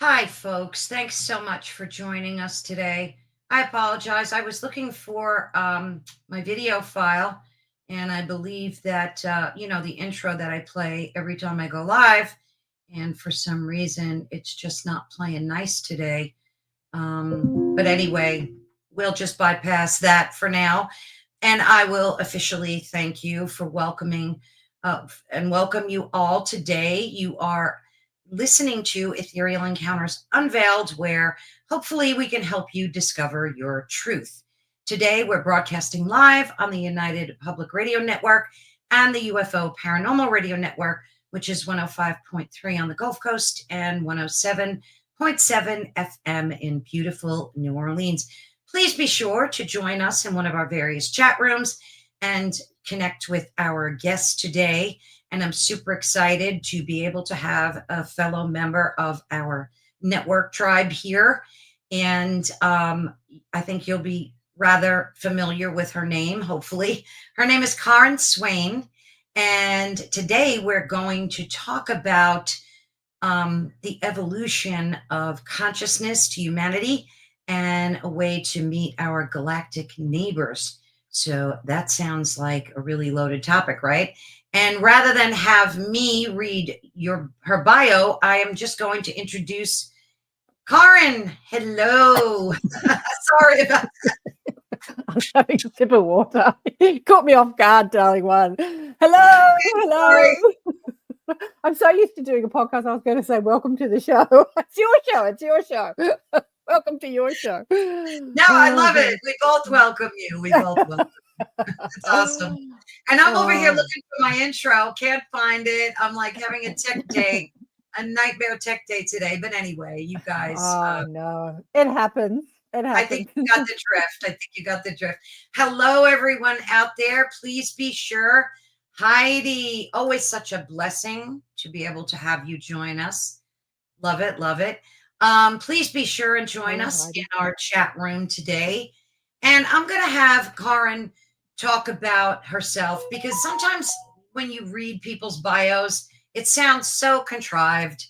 Hi, folks. Thanks so much for joining us today. I apologize. I was looking for my video file, and I believe that, the intro that I play every time I go live, and for some reason, it's just not playing nice today. But anyway, we'll just bypass that for now. And I will officially thank you for welcoming and welcome you all today. You are listening to Ethereal Encounters Unveiled, where hopefully we can help you discover your truth. Today, we're broadcasting live on the United Public Radio Network and the UFO Paranormal Radio Network, which is 105.3 on the Gulf Coast and 107.7 FM in beautiful New Orleans. Please be sure to join us in one of our various chat rooms and connect with our guests today. And I'm super excited to be able to have a fellow member of our network tribe here. And I think you'll be rather familiar with her name, hopefully. Her name is KAren Swain. And today we're going to talk about the evolution of consciousness to humanity and a way to meet our galactic neighbors. So that sounds like a really loaded topic, right? And rather than have me read her bio, I am just going to introduce KAren. Hello. Sorry about that. I was having a sip of water. Caught me off guard, darling one. Hello. I'm so used to doing a podcast. I was going to say, welcome to the show. It's your show. Welcome to your show. No, I love it. We both welcome you. It's awesome. And I'm over here looking for my intro. Can't find it. I'm like having a tech day, a nightmare tech day today. But anyway, you guys. No, it happens. I think you got the drift. Hello, everyone out there. Please be sure. Heidi, always such a blessing to be able to have you join us. Love it. Please be sure and join us in our chat room today. And I'm going to have KAren talk about herself, because sometimes when you read people's bios, it sounds so contrived.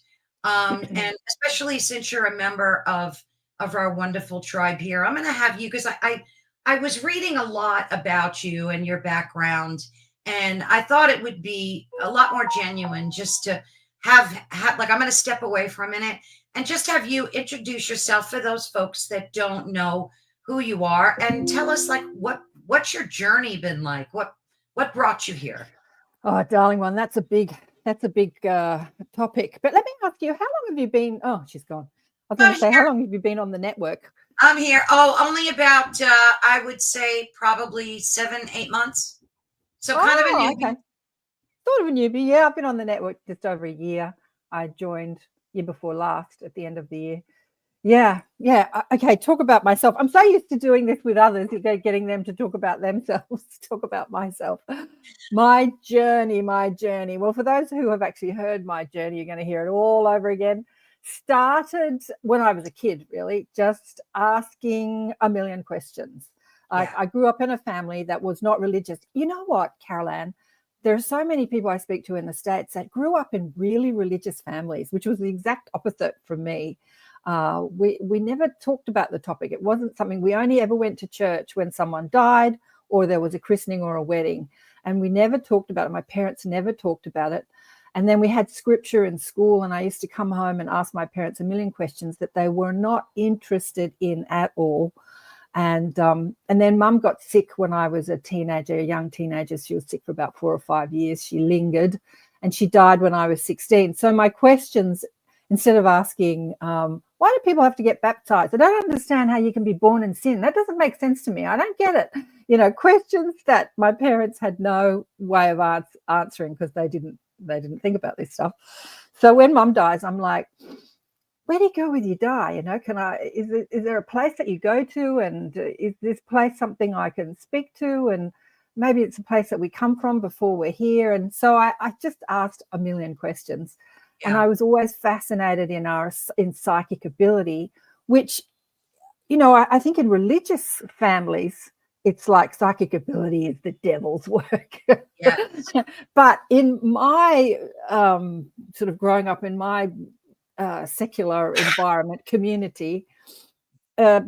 And especially since you're a member of our wonderful tribe here, I'm going to have you, because I was reading a lot about you and your background, and I thought it would be a lot more genuine just to have like, I'm going to step away for a minute and just have you introduce yourself for those folks that don't know who you are, and tell us like what's your journey been like? What brought you here? Oh, darling one, that's a big topic. But let me ask you, how long have you been? Oh, she's gone. I was going to say, how long have you been on the network? I'm here. Oh, only about I would say probably 7-8 months. So kind of a newbie. Okay. Sort of a newbie. Yeah, I've been on the network just over a year. I joined year before last at the end of the year. Yeah. Okay, talk about myself. I'm so used to doing this with others, getting them to talk about themselves, talk about myself. My journey. Well, for those who have actually heard my journey, you're going to hear it all over again. Started when I was a kid, really, just asking a million questions. I grew up in a family that was not religious. You know what, Caroline? There are so many people I speak to in the States that grew up in really religious families, which was the exact opposite from me. We never talked about the topic. It wasn't something, we only ever went to church when someone died or there was a christening or a wedding. And we never talked about it. My parents never talked about it. And then we had scripture in school, and I used to come home and ask my parents a million questions that they were not interested in at all. And then Mum got sick when I was a young teenager. She was sick for about 4 or 5 years. She lingered, and she died when I was 16. So my questions, instead of asking, why do people have to get baptized? I don't understand how you can be born in sin. That doesn't make sense to me. I don't get it. Questions that my parents had no way of answering, because they didn't think about this stuff. So when Mum dies, I'm like, where do you go when you die? Is there a place that you go to? And is this place something I can speak to? And maybe it's a place that we come from before we're here. And so I just asked a million questions. Yeah. And I was always fascinated in psychic ability, which, I think in religious families, it's like psychic ability is the devil's work. Yes. But in my sort of growing up in my secular environment, community,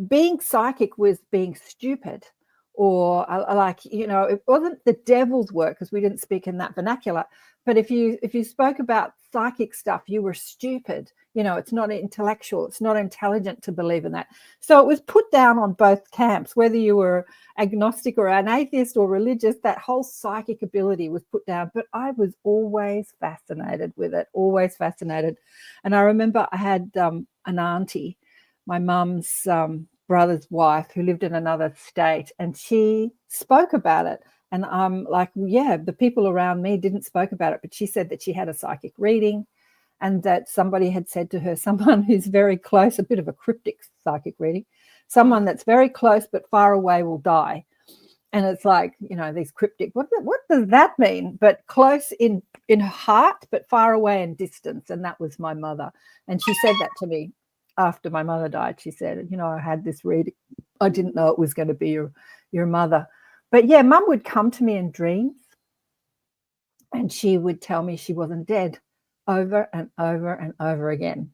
being psychic was being stupid, or like, you know, it wasn't the devil's work because we didn't speak in that vernacular. But if you spoke about psychic stuff, you were stupid. You know, it's not intellectual, it's not intelligent to believe in that. So it was put down on both camps, whether you were agnostic or an atheist or religious. That whole psychic ability was put down. But I was always fascinated with it, always fascinated. And I remember I had an auntie, my mum's brother's wife, who lived in another state, and she spoke about it. And I'm like, yeah, the people around me didn't spoke about it, but she said that she had a psychic reading and that somebody had said to her, someone who's very close, a bit of a cryptic psychic reading, someone that's very close but far away will die. And it's like, you know, these cryptic, what does that mean? But close in heart, but far away in distance. And that was my mother. And she said that to me after my mother died. She said, you know, I had this reading. I didn't know it was going to be your mother. But yeah, Mum would come to me in dreams and she would tell me she wasn't dead over and over and over again.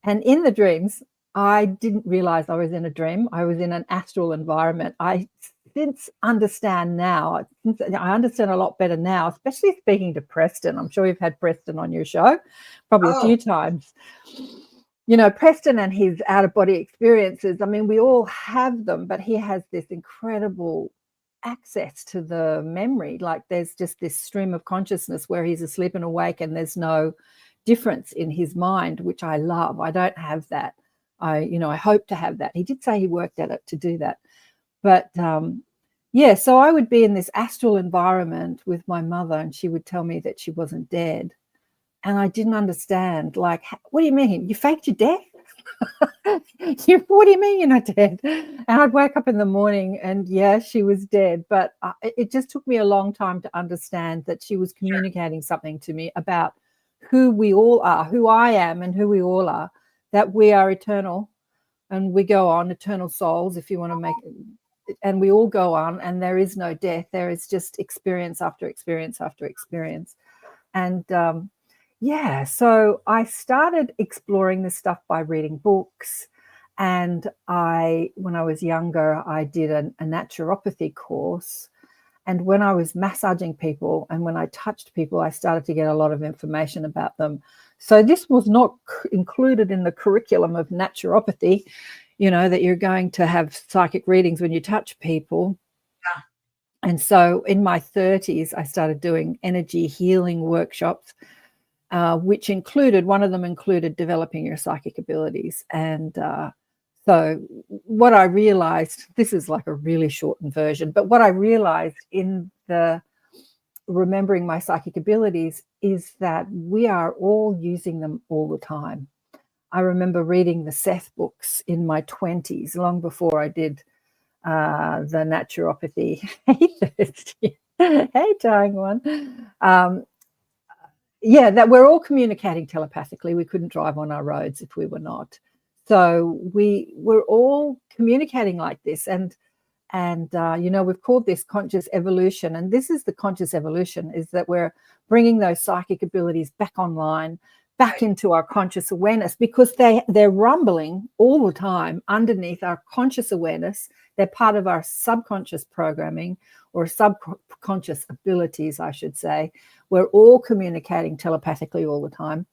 And in the dreams, I didn't realize I was in a dream. I was in an astral environment. I understand now. I understand a lot better now, especially speaking to Preston. I'm sure you've had Preston on your show probably a few times. You know, Preston and his out-of-body experiences, I mean, we all have them, but he has this incredible access to the memory. Like there's just this stream of consciousness where he's asleep and awake and there's no difference in his mind, which I love. I don't have that. I hope to have that. He did say he worked at it to do that. But yeah, so I would be in this astral environment with my mother and she would tell me that she wasn't dead. And I didn't understand, like, what do you mean? You faked your death? What do you mean you're not dead? And I'd wake up in the morning and, yeah, she was dead. But it just took me a long time to understand that she was communicating something to me about who we all are, who I am and who we all are, that we are eternal and we go on, eternal souls, if you want to make it. And we all go on and there is no death. There is just experience after experience after experience. And yeah, so I started exploring this stuff by reading books. And when I was younger, I did a naturopathy course. And when I was massaging people and when I touched people, I started to get a lot of information about them. So this was not included in the curriculum of naturopathy, you know, that you're going to have psychic readings when you touch people. Yeah. And so in my 30s, I started doing energy healing workshops, which one of them included developing your psychic abilities. And so what I realized, this is like a really shortened version, but what I realized in the remembering my psychic abilities is that we are all using them all the time. I remember reading the Seth books in my 20s, long before I did the naturopathy. Hey, Thirsty. Hey, dying one. Yeah, that we're all communicating telepathically. We couldn't drive on our roads if we were not. So we're all communicating like this. And you know, we've called this conscious evolution. And this is the conscious evolution, is that we're bringing those psychic abilities back online, back into our conscious awareness, because they're rumbling all the time underneath our conscious awareness. They're part of our subconscious programming, or subconscious abilities, I should say. We're all communicating telepathically all the time,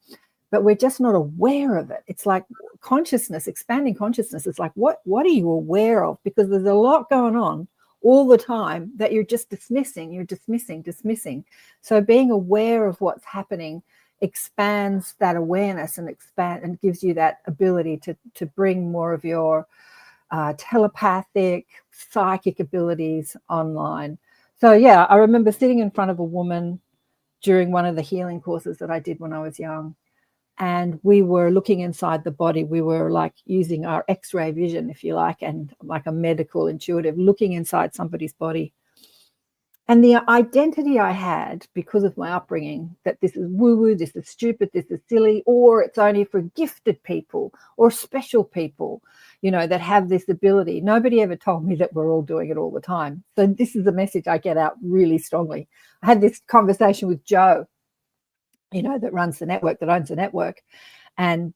but we're just not aware of it. It's like consciousness, expanding consciousness. It's like, what are you aware of? Because there's a lot going on all the time that you're just dismissing. You're dismissing. So being aware of what's happening expands that awareness and gives you that ability to bring more of your telepathic, psychic abilities online. So yeah, I remember sitting in front of a woman during one of the healing courses that I did when I was young, and we were looking inside the body. We were like using our X-ray vision, if you like, and like a medical intuitive, looking inside somebody's body. And the identity I had, because of my upbringing, that this is woo-woo, this is stupid, this is silly, or it's only for gifted people or special people, you know, that have this ability. Nobody ever told me that we're all doing it all the time. So this is the message I get out really strongly. I had this conversation with Joe, you know, that runs the network, that owns the network. And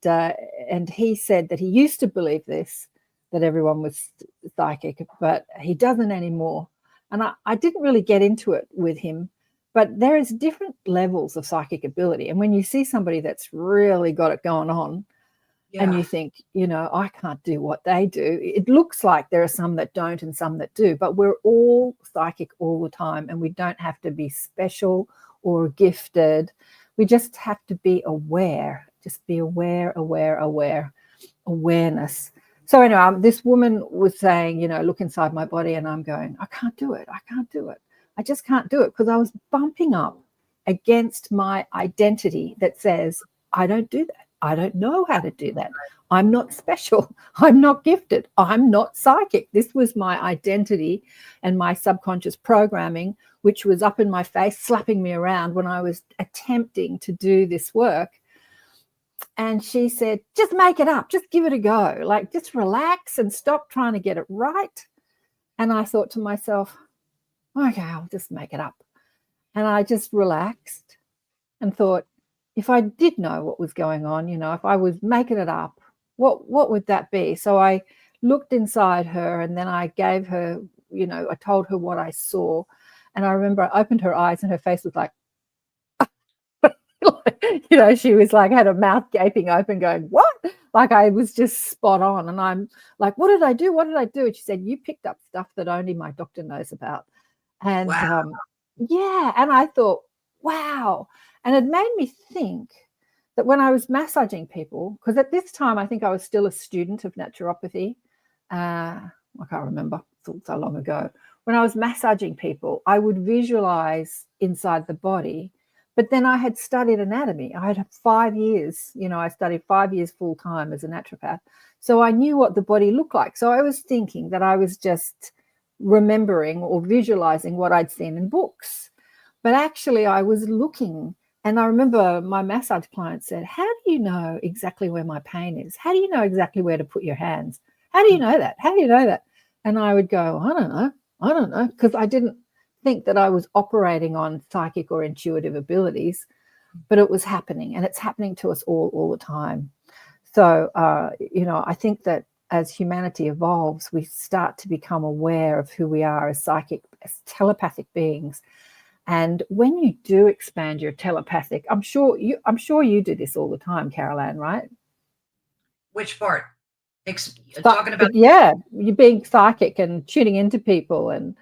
he said that he used to believe this, that everyone was psychic, but he doesn't anymore. And I didn't really get into it with him, but there is different levels of psychic ability. And when you see somebody that's really got it going on, and you think, I can't do what they do. It looks like there are some that don't and some that do, but we're all psychic all the time, and we don't have to be special or gifted. We just have to be aware. Just be aware, awareness. So anyway, this woman was saying, look inside my body, and I'm going, I can't do it. I just can't do it, because I was bumping up against my identity that says, I don't do that. I don't know how to do that. I'm not special. I'm not gifted. I'm not psychic. This was my identity and my subconscious programming, which was up in my face, slapping me around when I was attempting to do this work. And she said, just make it up. Just give it a go. Like, just relax and stop trying to get it right. And I thought to myself, okay, I'll just make it up. And I just relaxed and thought, if I did know what was going on, if I was making it up, what would that be? So I looked inside her, and then I gave her, I told her what I saw. And I remember I opened her eyes, and her face was like, she was like, had her mouth gaping open going, what? Like, I was just spot on. And I'm like, what did I do? What did I do? And she said, you picked up stuff that only my doctor knows about. And wow. And I thought, wow. And it made me think that when I was massaging people, because at this time I think I was still a student of naturopathy. I can't remember, it's so long ago. When I was massaging people, I would visualize inside the body, but then I had studied anatomy. I had 5 years, I studied 5 years full time as a naturopath. So I knew what the body looked like. So I was thinking that I was just remembering or visualizing what I'd seen in books. But actually I was looking. And I remember my massage client said, how do you know exactly where my pain is? How do you know exactly where to put your hands? How do you know that? How do you know that? And I would go, I don't know, because I didn't think that I was operating on psychic or intuitive abilities, but it was happening, and it's happening to us all the time. So, I think that as humanity evolves, we start to become aware of who we are as psychic, as telepathic beings. And when you do expand your telepathic, I'm sure you do this all the time, KAren, right? Which part? Talking about? Yeah, you're being psychic and tuning into people. And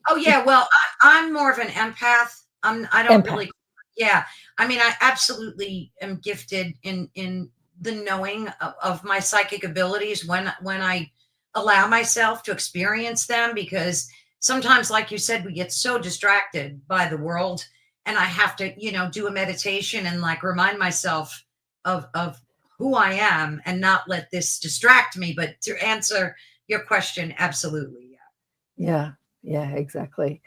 oh yeah, well, I'm more of an empath. I don't really. Yeah, I mean, I absolutely am gifted in the knowing of my psychic abilities when I allow myself to experience them, because sometimes, like you said, we get so distracted by the world, and I have to, do a meditation and like remind myself of who I am and not let this distract me. But to answer your question, absolutely. Yeah, exactly.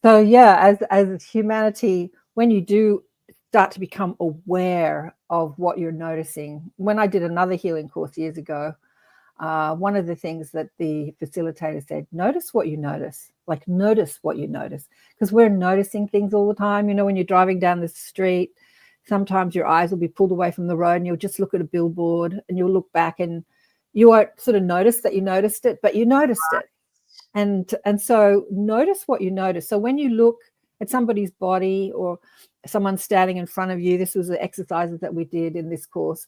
So yeah, as humanity, when you do start to become aware of what you're noticing, when I did another healing course years ago, one of the things that the facilitator said, notice what you notice, because we're noticing things all the time. When you're driving down the street, sometimes your eyes will be pulled away from the road and you'll just look at a billboard and you'll look back and you won't sort of notice that you noticed it, but you noticed it. And so notice what you notice. So when you look at somebody's body or someone standing in front of you, this was the exercises that we did in this course.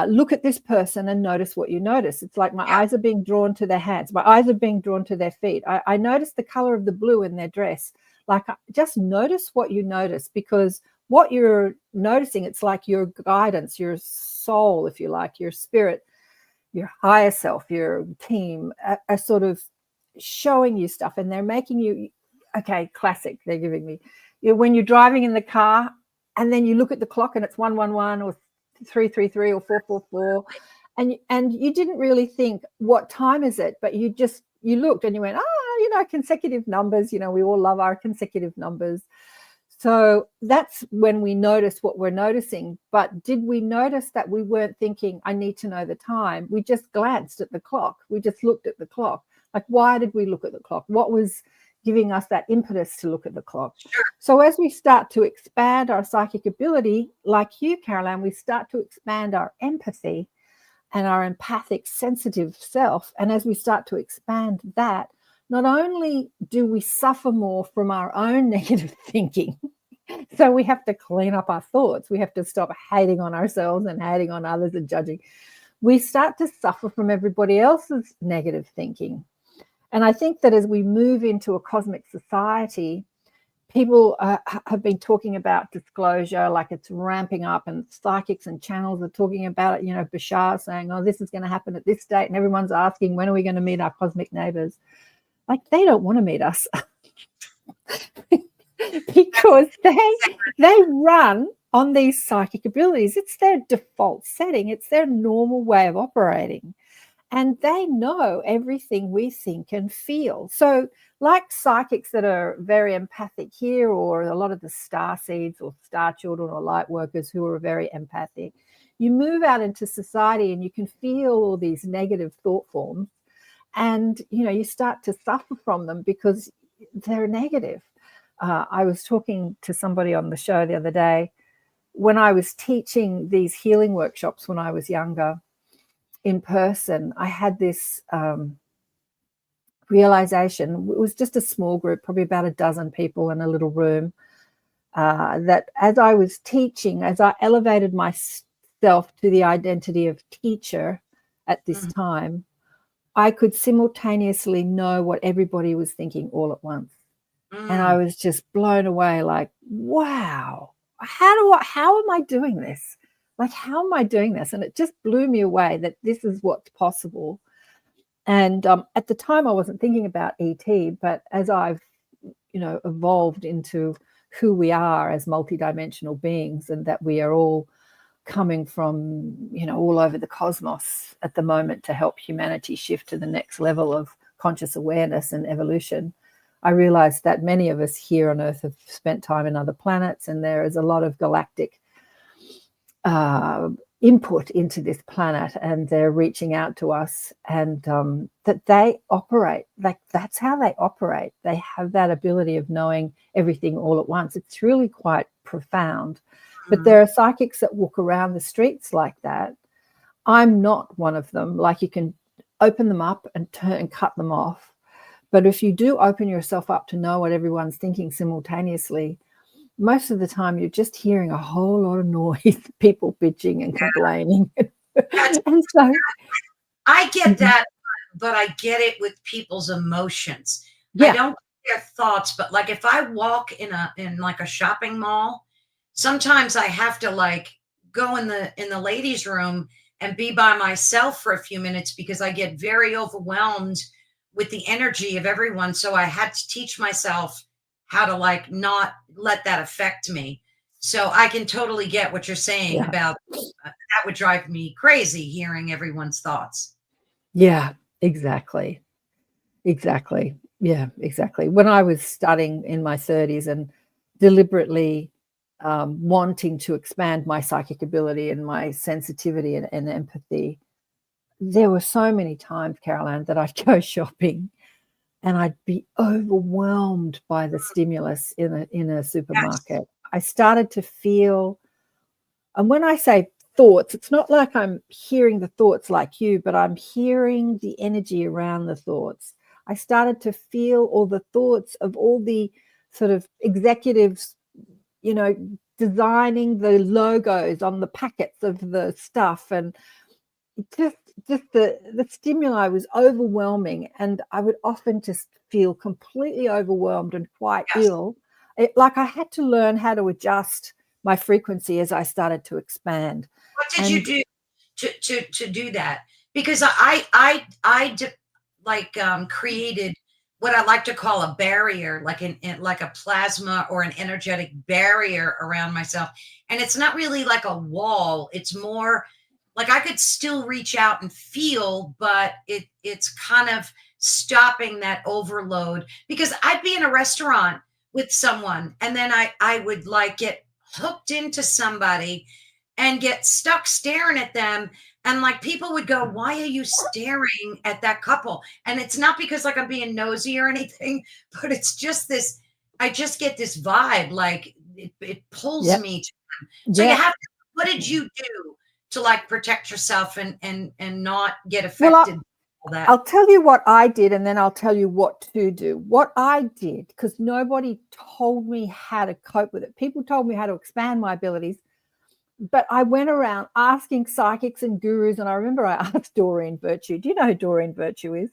Look at this person and notice what you notice. It's like my eyes are being drawn to their hands. My eyes are being drawn to their feet. I notice the color of the blue in their dress. Like, just notice what you notice, because what you're noticing, it's like your guidance, your soul, if you like, your spirit, your higher self, your team are sort of showing you stuff, and they're making you, okay, classic, they're giving me, when you're driving in the car and then you look at the clock and it's 111 or 333 or 444, and you didn't really think what time is it, but you looked and you went, consecutive numbers, we all love our consecutive numbers. So that's when we notice what we're noticing. But did we notice that we weren't thinking, I need to know the time? We just glanced at the clock. We just looked at the clock. Like, why did we look at the clock? What was giving us that impetus to look at the clock. Sure. So as we start to expand our psychic ability, like you, Caroline, we start to expand our empathy and our empathic, sensitive self. And as we start to expand that, not only do we suffer more from our own negative thinking, so we have to clean up our thoughts. We have to stop hating on ourselves and hating on others and judging. We start to suffer from everybody else's negative thinking. And I think that as we move into a cosmic society, people have been talking about disclosure, like it's ramping up, and psychics and channels are talking about it. You know, Bashar saying, oh, this is going to happen at this date. And everyone's asking, when are we going to meet our cosmic neighbors? Like, they don't want to meet us because they run on these psychic abilities. It's their default setting. It's their normal way of operating. And they know everything we think and feel. So like psychics that are very empathic here, or a lot of the star seeds or star children or light workers who are very empathic, you move out into society and you can feel all these negative thought forms, and you start to suffer from them because they're negative. I was talking to somebody on the show the other day. When I was teaching these healing workshops when I was younger in person, I had this realization. It was just a small group, probably about a dozen people in a little room, that as I was teaching, as I elevated myself to the identity of teacher at this time, I could simultaneously know what everybody was thinking all at once. And I was just blown away, like, wow, how am I doing this? Like, how am I doing this? And it just blew me away that this is what's possible. And at the time, I wasn't thinking about ET, but as I've, evolved into who we are as multidimensional beings, and that we are all coming from, all over the cosmos at the moment to help humanity shift to the next level of conscious awareness and evolution, I realized that many of us here on Earth have spent time in other planets, and there is a lot of galactic input into this planet, and they're reaching out to us, and that they operate like that's how they operate. They have that ability of knowing everything all at once. It's really quite profound. But there are psychics that walk around the streets like that. I'm not one of them. Like, you can open them up and turn and cut them off. But if you do open yourself up to know what everyone's thinking simultaneously, most of the time you're just hearing a whole lot of noise, people bitching and complaining. And so I get that, but I get it with people's emotions. Yeah. I don't get their thoughts, but like if I walk in like a shopping mall, sometimes I have to like go in the ladies' room and be by myself for a few minutes because I get very overwhelmed with the energy of everyone. So I had to teach myself how to like not let that affect me. So I can totally get what you're saying about that would drive me crazy hearing everyone's thoughts. Yeah, exactly. Exactly. Yeah, exactly. When I was studying in my 30s and deliberately wanting to expand my psychic ability and my sensitivity and empathy, there were so many times, Caroline, that I'd go shopping and I'd be overwhelmed by the stimulus in a supermarket. I started to feel, and when I say thoughts, it's not like I'm hearing the thoughts like you, but I'm hearing the energy around the thoughts. I started to feel all the thoughts of all the sort of executives, designing the logos on the packets of the stuff, and just the stimuli was overwhelming, and I would often just feel completely overwhelmed and quite ill. Like I had to learn how to adjust my frequency as I started to expand. What did you do to do that? Because I created what I like to call a barrier, like like a plasma or an energetic barrier around myself. And it's not really like a wall. It's more like I could still reach out and feel, but it's kind of stopping that overload. Because I'd be in a restaurant with someone and then I would like get hooked into somebody, and get stuck staring at them. And like people would go, why are you staring at that couple? And it's not because like I'm being nosy or anything, but it's just this, I just get this vibe, like it pulls Yep. me to them. So you Yep. have to, what did you do to like protect yourself and not get Well, affected by all that? I'll tell you what I did, and then I'll tell you what to do. What I did, because nobody told me how to cope with it. People told me how to expand my abilities, but I went around asking psychics and gurus, and I remember I asked Doreen Virtue. Do you know who Doreen Virtue is?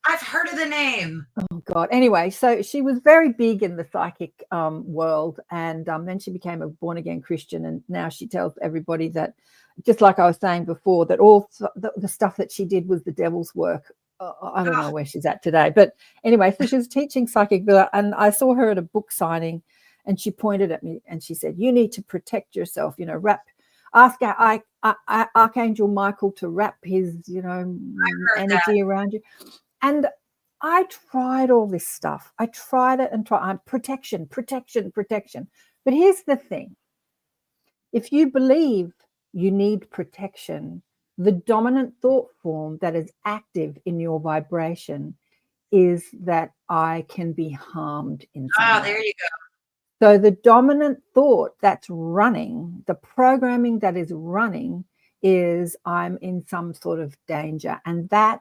I've heard of the name. Oh God. Anyway, so she was very big in the psychic world, and then she became a born again Christian, and now she tells everybody that, just like I was saying before, that all the stuff that she did was the devil's work. I don't know where she's at today, but anyway, so she was teaching psychic, and I saw her at a book signing, and she pointed at me and she said, "You need to protect yourself. You know, ask Archangel Michael to wrap his, energy around you." And I tried all this stuff. I tried it and tried protection. But here's the thing. If you believe you need protection, the dominant thought form that is active in your vibration is that I can be harmed in some way. There you go. So the dominant thought that's running, the programming that is running, is I'm in some sort of danger. And that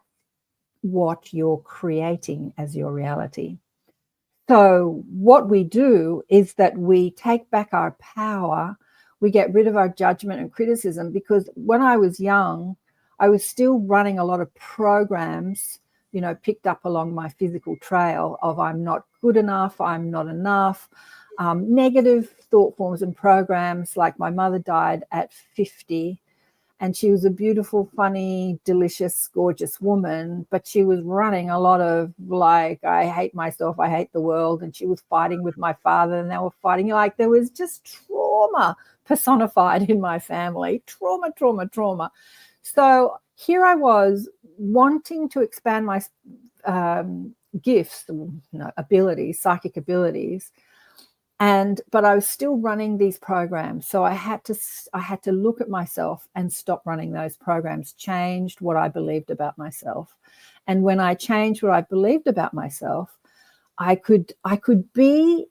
what you're creating as your reality. So what we do is that we take back our power, we get rid of our judgment and criticism, because when I was young, I was still running a lot of programs, picked up along my physical trail of I'm not good enough, I'm not enough, negative thought forms and programs. Like my mother died at 50. And she was a beautiful, funny, delicious, gorgeous woman, but she was running a lot of like, I hate myself, I hate the world. And she was fighting with my father, and they were fighting. Like there was just trauma personified in my family. Trauma. So here I was wanting to expand my gifts, abilities, psychic abilities. But I was still running these programs. So I had to look at myself and stop running those programs, changed what I believed about myself. And when I changed what I believed about myself, I could be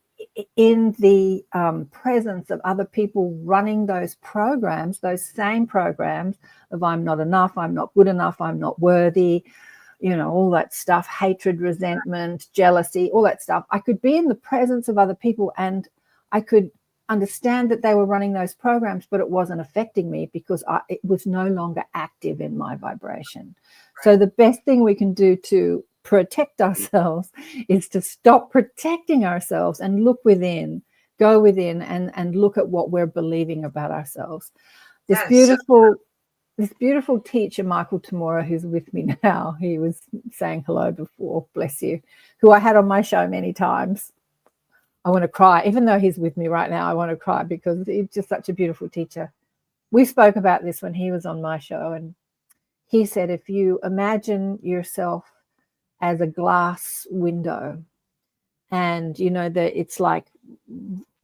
in the presence of other people running those programs, those same programs of I'm not enough, I'm not good enough, I'm not worthy, all that stuff, hatred, resentment, jealousy, all that stuff. I could be in the presence of other people and I could understand that they were running those programs, but it wasn't affecting me because it was no longer active in my vibration. So the best thing we can do to protect ourselves is to stop protecting ourselves and look within, go within and look at what we're believing about ourselves. This beautiful teacher, Michael Tamura, who's with me now, he was saying hello before, bless you, who I had on my show many times. I want to cry. Even though he's with me right now, I want to cry because he's just such a beautiful teacher. We spoke about this when he was on my show, and he said, if you imagine yourself as a glass window, and that it's like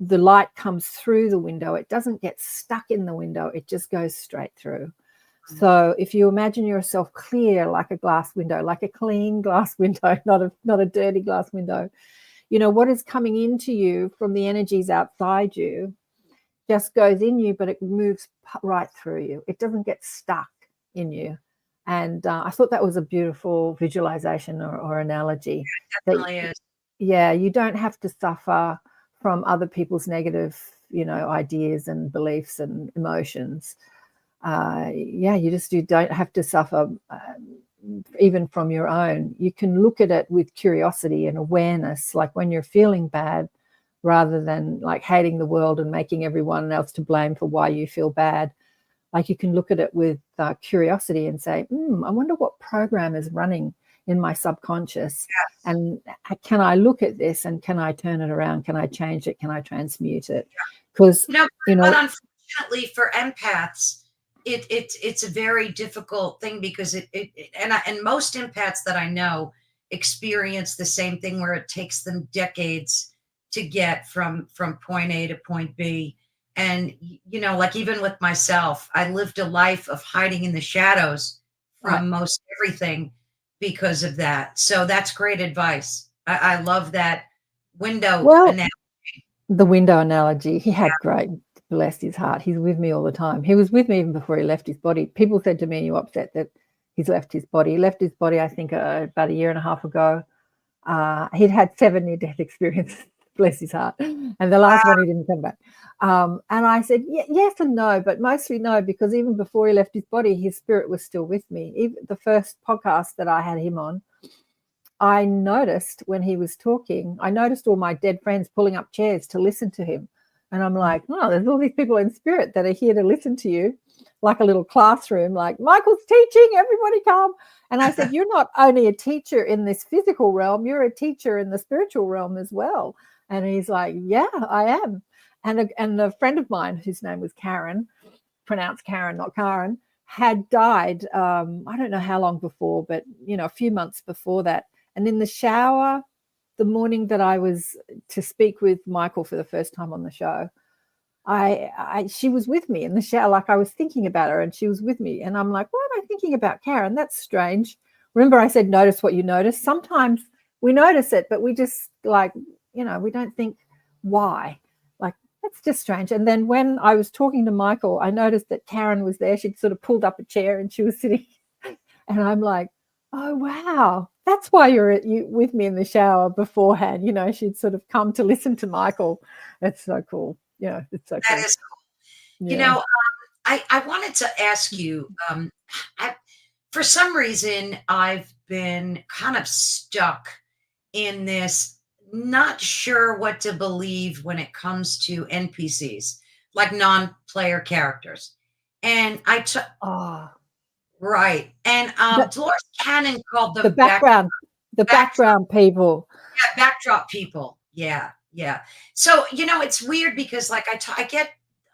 the light comes through the window, it doesn't get stuck in the window, it just goes straight through. So if you imagine yourself clear like a glass window, like a clean glass window, not a dirty glass window, what is coming into you from the energies outside you just goes in you, but it moves right through you. It doesn't get stuck in you. And I thought that was a beautiful visualization or analogy. It definitely is. Yeah, you don't have to suffer from other people's negative, ideas and beliefs and emotions. You don't have to suffer even from your own. You can look at it with curiosity and awareness, like when you're feeling bad, rather than like hating the world and making everyone else to blame for why you feel bad. Like you can look at it with curiosity and say, I wonder what program is running in my subconscious. Yes. And can I look at this and can I turn it around? Can I change it? Can I transmute it? Because, but unfortunately for empaths, it's a very difficult thing because and most empaths that I know experience the same thing where it takes them decades to get from point A to point B. And, like even with myself, I lived a life of hiding in the shadows Right. from most everything because of that. So that's great advice. I love that window Well, analogy. the window analogy, he had great, bless his heart. He's with me all the time. He was with me even before he left his body. People said to me, "You're upset that he's left his body." He left his body, I think, about a year and a half ago. He'd had 7 near-death experiences, bless his heart. And the last one, he didn't come back. And I said, yes and no, but mostly no, because even before he left his body, his spirit was still with me. Even the first podcast that I had him on, I noticed when he was talking, I noticed all my dead friends pulling up chairs to listen to him. And I'm like, no, there's all these people in spirit that are here to listen to you, like a little classroom, like, Michael's teaching, everybody come. And I said, you're not only a teacher in this physical realm, you're a teacher in the spiritual realm as well. And he's like, yeah, I am. And a friend of mine, whose name was Karen, pronounced Karen, not Karen, had died, I don't know how long before, but, a few months before that. And in the shower, the morning that I was to speak with Michael for the first time on the show, she was with me in the shower, like I was thinking about her and she was with me. And I'm like, why am I thinking about Karen? That's strange. Remember I said, notice what you notice. Sometimes we notice it, but we just we don't think why. Like, that's just strange. And then when I was talking to Michael, I noticed that Karen was there. She'd sort of pulled up a chair and she was sitting. And I'm like, oh, wow, that's why you're with me in the shower beforehand. She'd sort of come to listen to Michael. That's so cool. Yeah, it's so cool. That is cool. Yeah. I wanted to ask you, for some reason, I've been kind of stuck in this, not sure what to believe when it comes to NPCs, like non-player characters. And I took, Oh, right. And Dolores Cannon called them the background people. yeah, backdrop people. Yeah, yeah. So, it's weird because like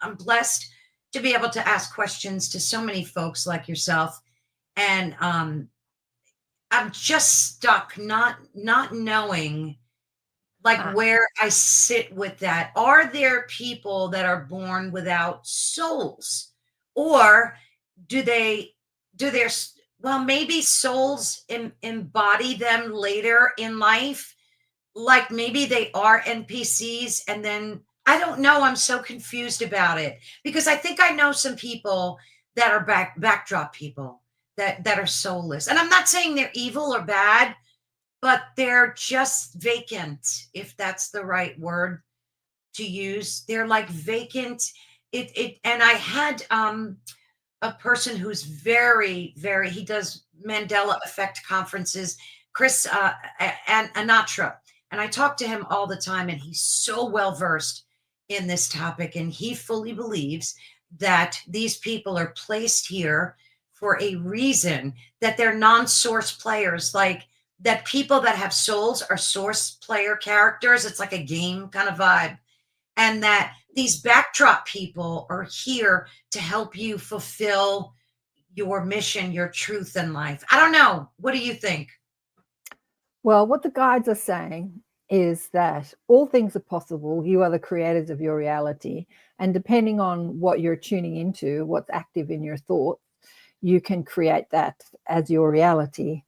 I'm blessed to be able to ask questions to so many folks like yourself. And I'm just stuck not knowing like where I sit with that. Are there people that are born without souls? Or do their well, maybe souls embody them later in life, like maybe they are NPCs, and then I don't know, I'm so confused about it because I think I know some people that are backdrop people that are soulless. And I'm not saying they're evil or bad, but they're just vacant, if that's the right word to use. They're like vacant. It and I had a person who's very, very, he does Mandela effect conferences, Chris and Anatra. And I talk to him all the time, and he's so well versed in this topic. And he fully believes that these people are placed here for a reason, that they're non-source players, like that people that have souls are source player characters. It's like a game kind of vibe. And that these backdrop people are here to help you fulfill your mission, your truth in life. I don't know. What do you think? Well, what the guides are saying is that all things are possible. You are the creators of your reality. And depending on what you're tuning into, what's active in your thoughts, you can create that as your reality.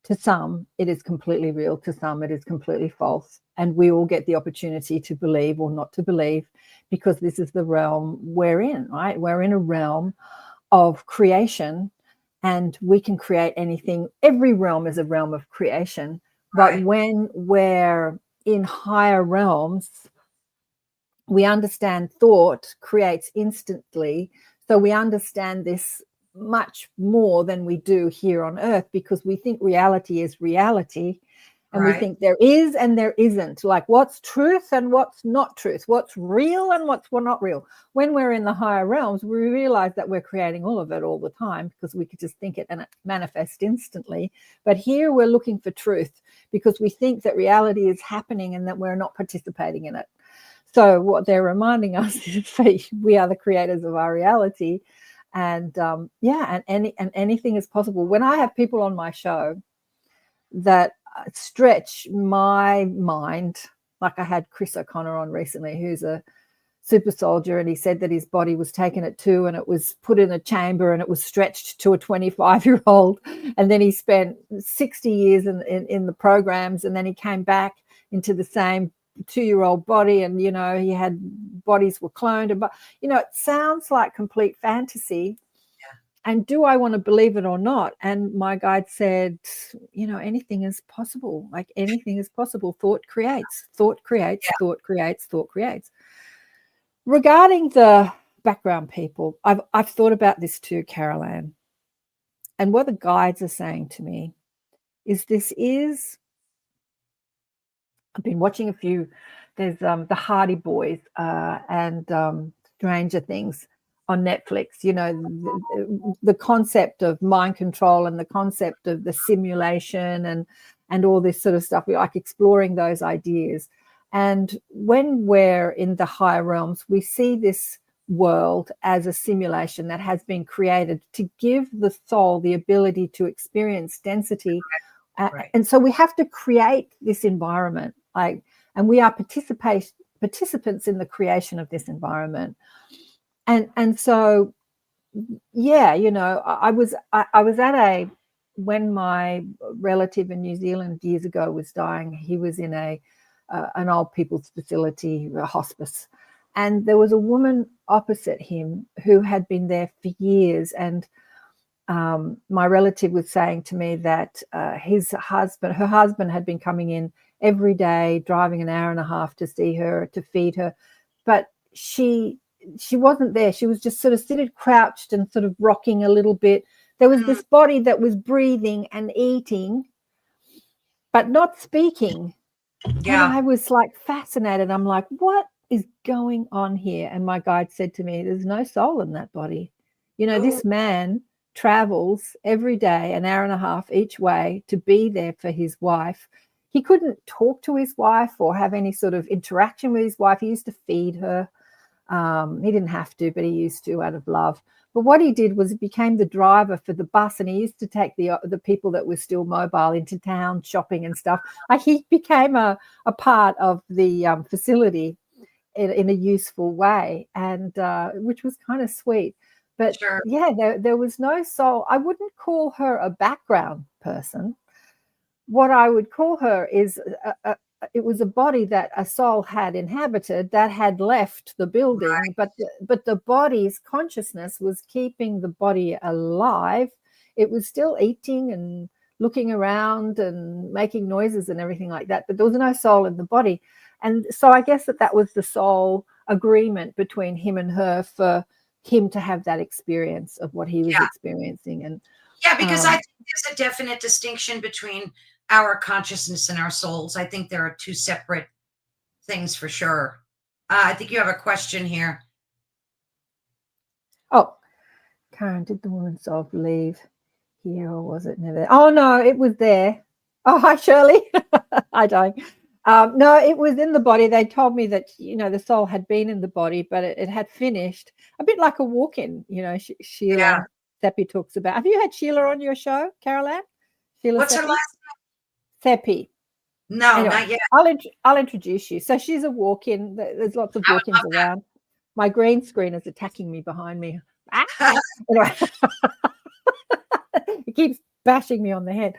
To some, it is completely real. To some, it is completely false. And we all get the opportunity to believe or not to believe, because this is the realm we're in, right? We're in a realm of creation, and we can create anything. Every realm is a realm of creation. But Right. when we're in higher realms, we understand thought creates instantly. So we understand this much more than we do here on earth, because we think reality is reality, and we Right. think there is and there isn't, like what's truth and what's not truth, what's real and what's not real. When we're in the higher realms, we realize that we're creating all of it all the time, because we could just think it and it manifests instantly. But here we're looking for truth because we think that reality is happening and that we're not participating in it. So what they're reminding us is that we are the creators of our reality. And and anything is possible. When I have people on my show that stretch my mind, like I had Chris O'Connor on recently, who's a super soldier, and he said that his body was taken at 2 and it was put in a chamber and it was stretched to a 25-year-old, and then he spent 60 years in the programs, and then he came back into the same 2-year-old body, and he had bodies were cloned, but it sounds like complete fantasy. And do I want to believe it or not? And my guide said, anything is possible. Like anything is possible. Thought creates, thought creates, thought creates, thought creates. Regarding the background people, I've thought about this too, KAren. And what the guides are saying to me is I've been watching a few, there's the Hardy Boys and Stranger Things on Netflix, the concept of mind control and the concept of the simulation and all this sort of stuff. We like exploring those ideas. And when we're in the higher realms, we see this world as a simulation that has been created to give the soul the ability to experience density. Right. And so we have to create this environment, and we are participants in the creation of this environment. And so, I was at when my relative in New Zealand years ago was dying, he was in an old people's facility, a hospice. And there was a woman opposite him who had been there for years. And my relative was saying to me that her husband had been coming in every day, driving an hour and a half to see her, to feed her. But she wasn't there. She was just sort of seated, crouched and sort of rocking a little bit. There was this body that was breathing and eating, but not speaking. Yeah. And I was like fascinated. I'm like, what is going on here? And my guide said to me, there's no soul in that body. This man travels every day, an hour and a half each way, to be there for his wife. He couldn't talk to his wife or have any sort of interaction with his wife. He used to feed her. He didn't have to, but he used to out of love. But what he did was he became the driver for the bus, and he used to take the people that were still mobile into town shopping and stuff. Like he became a part of the facility in a useful way, and which was kind of sweet. But sure. There was no soul. I wouldn't call her a background person. What I would call her is it was a body that a soul had inhabited that had left the building, right. but the body's consciousness was keeping the body alive. It was still eating and looking around and making noises and everything like that, but there was no soul in the body. And so I guess that was the soul agreement between him and her for him to have that experience of what he was experiencing. And because I think there's a definite distinction between our consciousness and our souls. I think there are two separate things for sure. I think you have a question here. Oh, KAren, did the woman's soul leave here or was it never? Oh, no, it was there. Oh, hi, Shirley. I don't. No, it was in the body. They told me that, the soul had been in the body, but it had finished. A bit like a walk-in, Sheila Seppi talks about. Have you had Sheila on your show, Caroline? Sheila What's Seppi? her last Seppi. No, anyway, not yet. I'll introduce you. So she's a walk-in. There's lots of walk-ins around. My green screen is attacking me behind me. Anyway, it keeps bashing me on the head.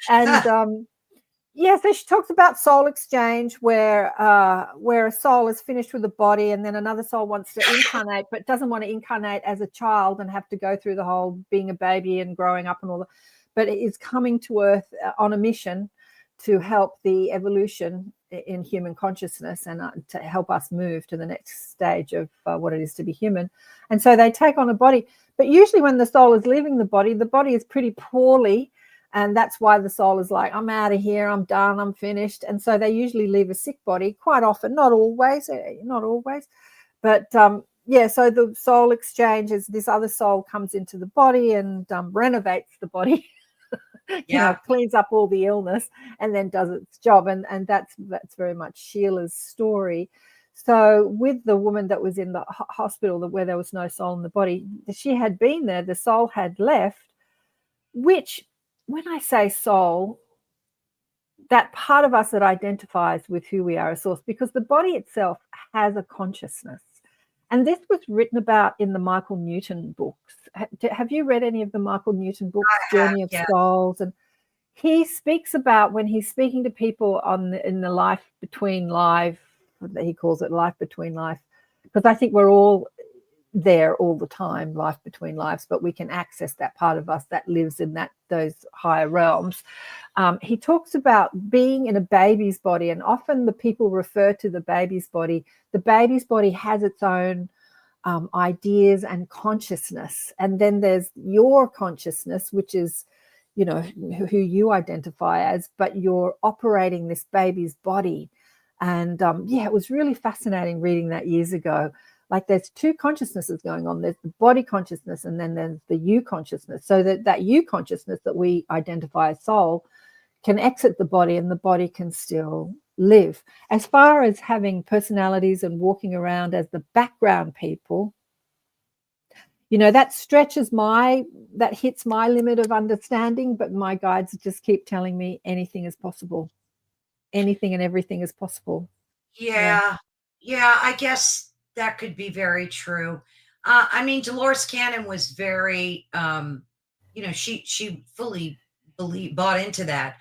And so she talks about soul exchange, where a soul is finished with the body, and then another soul wants to incarnate, but doesn't want to incarnate as a child and have to go through the whole being a baby and growing up and all that. But it is coming to Earth on a mission to help the evolution in human consciousness and to help us move to the next stage of what it is to be human. And so they take on a body. But usually when the soul is leaving the body is pretty poorly. And that's why the soul is like, I'm out of here, I'm done, I'm finished. And so they usually leave a sick body quite often, not always. But so the soul exchange is this other soul comes into the body and renovates the body. Cleans up all the illness and then does its job. And that's very much Sheila's story. So with the woman that was in the hospital where there was no soul in the body, she had been there, the soul had left, which when I say soul, that part of us that identifies with who we are as source, because the body itself has a consciousness. And this was written about in the Michael Newton books. Have you read any of the Michael Newton books, I have, Journey of yeah. Souls? And he speaks about when he's speaking to people in the life between life, he calls it life between life, because I think we're all there all the time, life between lives, but we can access that part of us that lives in those higher realms. He talks about being in a baby's body, and often the people refer to the baby's body. The baby's body has its own ideas and consciousness, and then there's your consciousness, which is, you know, who you identify as, but you're operating this baby's body. And it was really fascinating reading that years ago. Like, there's two consciousnesses going on. There's the body consciousness, and then there's the you consciousness. So that you consciousness that we identify as soul can exit the body, and the body can still live. As far as having personalities and walking around as the background people, you know, that hits my limit of understanding, but my guides just keep telling me anything is possible. Anything and everything is possible. Yeah. I guess that could be very true. I mean, Dolores Cannon was very, she fully bought into that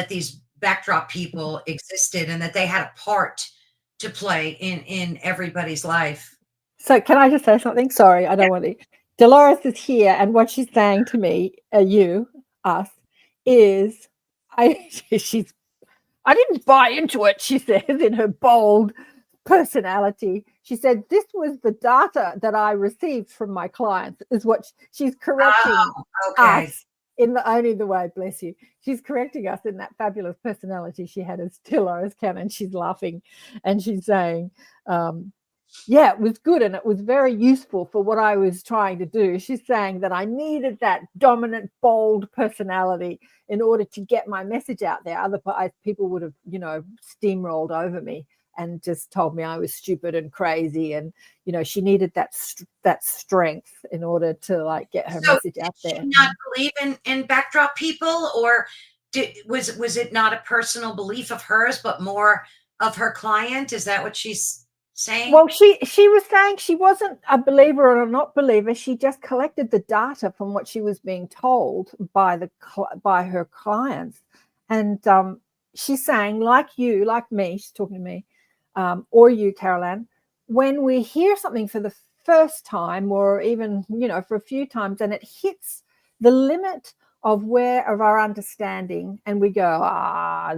these backdrop people existed and that they had a part to play in everybody's life. So can I just say something? Sorry, I don't want to. Dolores is here, and what she's saying to me, us, is I didn't buy into it, she says in her bold personality. She said, this was the data that I received from my clients, is what she's correcting us in only the way, bless you. She's correcting us in that fabulous personality she had as Dolores Cannon. She's laughing and she's saying, it was good and it was very useful for what I was trying to do. She's saying that I needed that dominant, bold personality in order to get my message out there. Otherwise, people would have, steamrolled over me and just told me I was stupid and crazy. And, she needed that strength in order to get her message out there. Did she not believe in backdrop people, or was it not a personal belief of hers, but more of her client? Is that what she's saying? Well, she was saying she wasn't a believer or a not believer. She just collected the data from what she was being told by her clients, and she's saying, like you, like me, she's talking to me, or you, Caroline, when we hear something for the first time, or even for a few times, and it hits the limit of our understanding, and we go,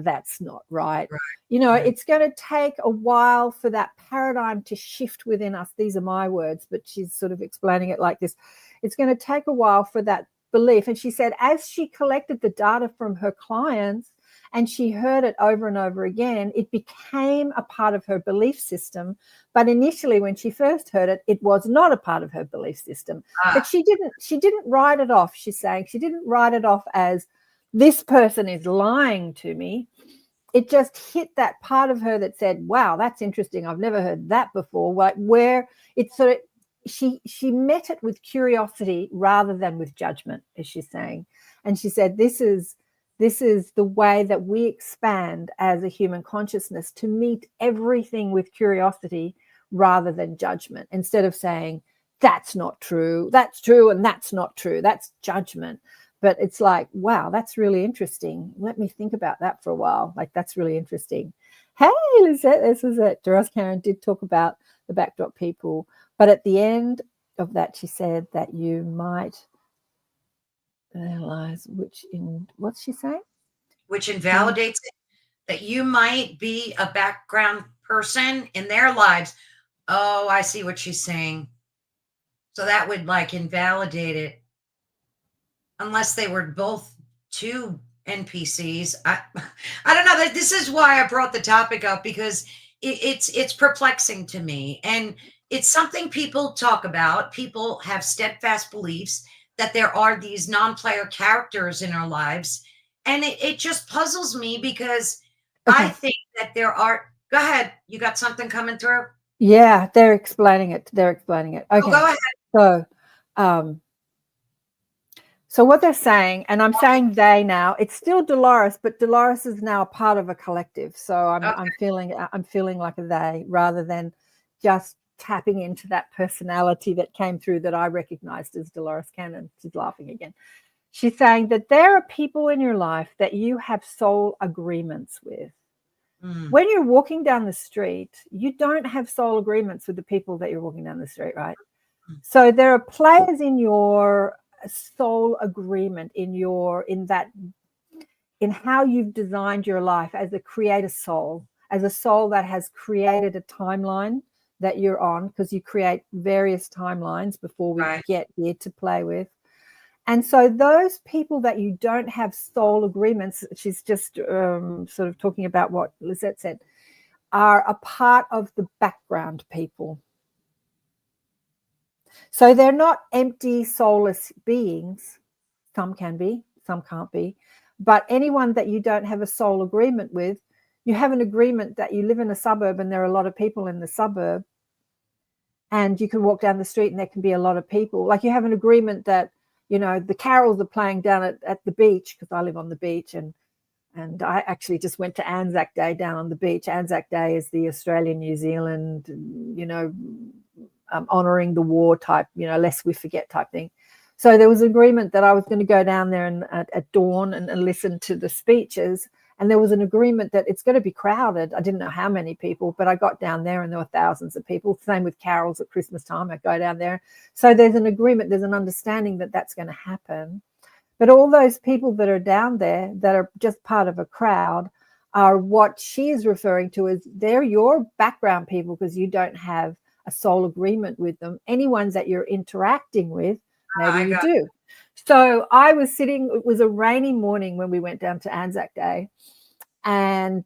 that's not right. It's going to take a while for that paradigm to shift within us. These are my words, but she's sort of explaining it like this. It's going to take a while for that belief. And she said, as she collected the data from her clients and she heard it over and over again, it became a part of her belief system. But initially, when she first heard it, it was not a part of her belief system. But she didn't write it off. She's saying she didn't write it off as, this person is lying to me. It just hit that part of her that said, wow, that's interesting. I've never heard that before. Where it's sort of, she met it with curiosity rather than with judgment, as she's saying. And she said, this is the way that we expand as a human consciousness, to meet everything with curiosity rather than judgment. Instead of saying, that's not true, that's true, and that's not true, that's judgment. But it's like, wow, that's really interesting. Let me think about that for a while. That's really interesting. Hey, Lisette, this is it. Dolores Cannon did talk about the backdrop people. But at the end of that, she said that you might realize what's she saying? Which invalidates it, that you might be a background person in their lives. Oh, I see what she's saying. So that would invalidate it. Unless they were both two NPCs. I don't know. This is why I brought the topic up, because it's perplexing to me. And it's something people talk about. People have steadfast beliefs that there are these non-player characters in our lives. And it just puzzles me, because I think that there are. Go ahead. You got something coming through? Yeah, they're explaining it. Okay. Oh, go ahead. So what they're saying, and I'm saying they now, it's still Dolores, but Dolores is now a part of a collective. So I'm feeling like a they, rather than just tapping into that personality that came through that I recognized as Dolores Cannon. She's laughing again. She's saying that there are people in your life that you have soul agreements with. When you're walking down the street, you don't have soul agreements with the people that you're walking down the street, right? So there are players in your soul agreement, in how you've designed your life as a creator soul, as a soul that has created a timeline that you're on, because you create various timelines before we get here to play with. And so those people that you don't have soul agreements, she's just sort of talking about what Lisette said, are a part of the background people. So they're not empty, soulless beings. Some can be, some can't be. But anyone that you don't have a soul agreement with, you have an agreement that you live in a suburb and there are a lot of people in the suburb, and you can walk down the street and there can be a lot of people. Like you have an agreement that, you know, the carols are playing down at the beach, because I live on the beach, and I actually just went to Anzac Day down on the beach. Anzac Day is the Australian, New Zealand, you know, honouring the war type, you know, lest we forget type thing. So there was agreement that I was going to go down there and at dawn and listen to the speeches. And there was an agreement that it's going to be crowded. I didn't know how many people, but I got down there and there were thousands of people. Same with carols at Christmas time. I go down there. So there's an agreement, there's an understanding that that's going to happen. But all those people that are down there that are just part of a crowd are what she is referring to as they're your background people, because you don't have a soul agreement with them. Any ones that you're interacting with, maybe you do. So I was sitting, it was a rainy morning when we went down to Anzac Day, and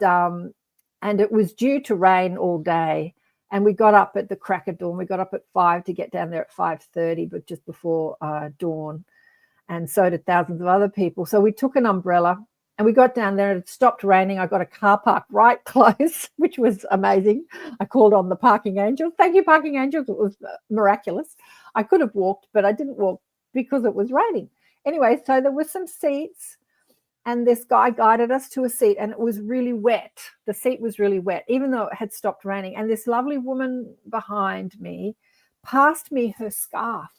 it was due to rain all day. And we got up at the crack of dawn. We got up at 5 to get down there at 5:30, but just before dawn. And so did thousands of other people. So we took an umbrella and we got down there. It stopped raining. I got a car park right close, which was amazing. I called on the parking angel. Thank you, parking angels. It was miraculous. I could have walked, but I didn't walk because it was raining. Anyway, so there were some seats, and this guy guided us to a seat, and it was really wet. The seat was really wet, even though it had stopped raining. And this lovely woman behind me passed me her scarf,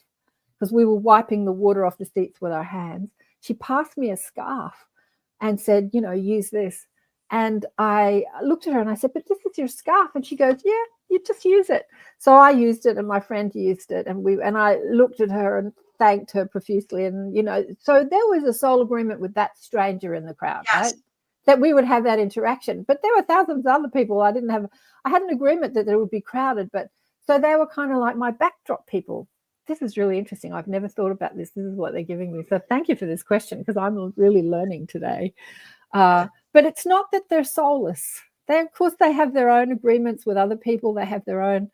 because we were wiping the water off the seats with our hands. She passed me a scarf and said, you know, use this. And I looked at her and I said, but this is your scarf. And she goes, yeah, you just use it. So I used it and my friend used it. And I looked at her and thanked her profusely. And, you know, so there was a soul agreement with that stranger in the crowd, right? That we would have that interaction. But there were thousands of other people. I had an agreement that it would be crowded. But so they were kind of like my backdrop people. This is really interesting. I've never thought about this. This is what they're giving me. So thank you for this question, because I'm really learning today. But it's not that they're soulless. Of course, they have their own agreements with other people. They have their own.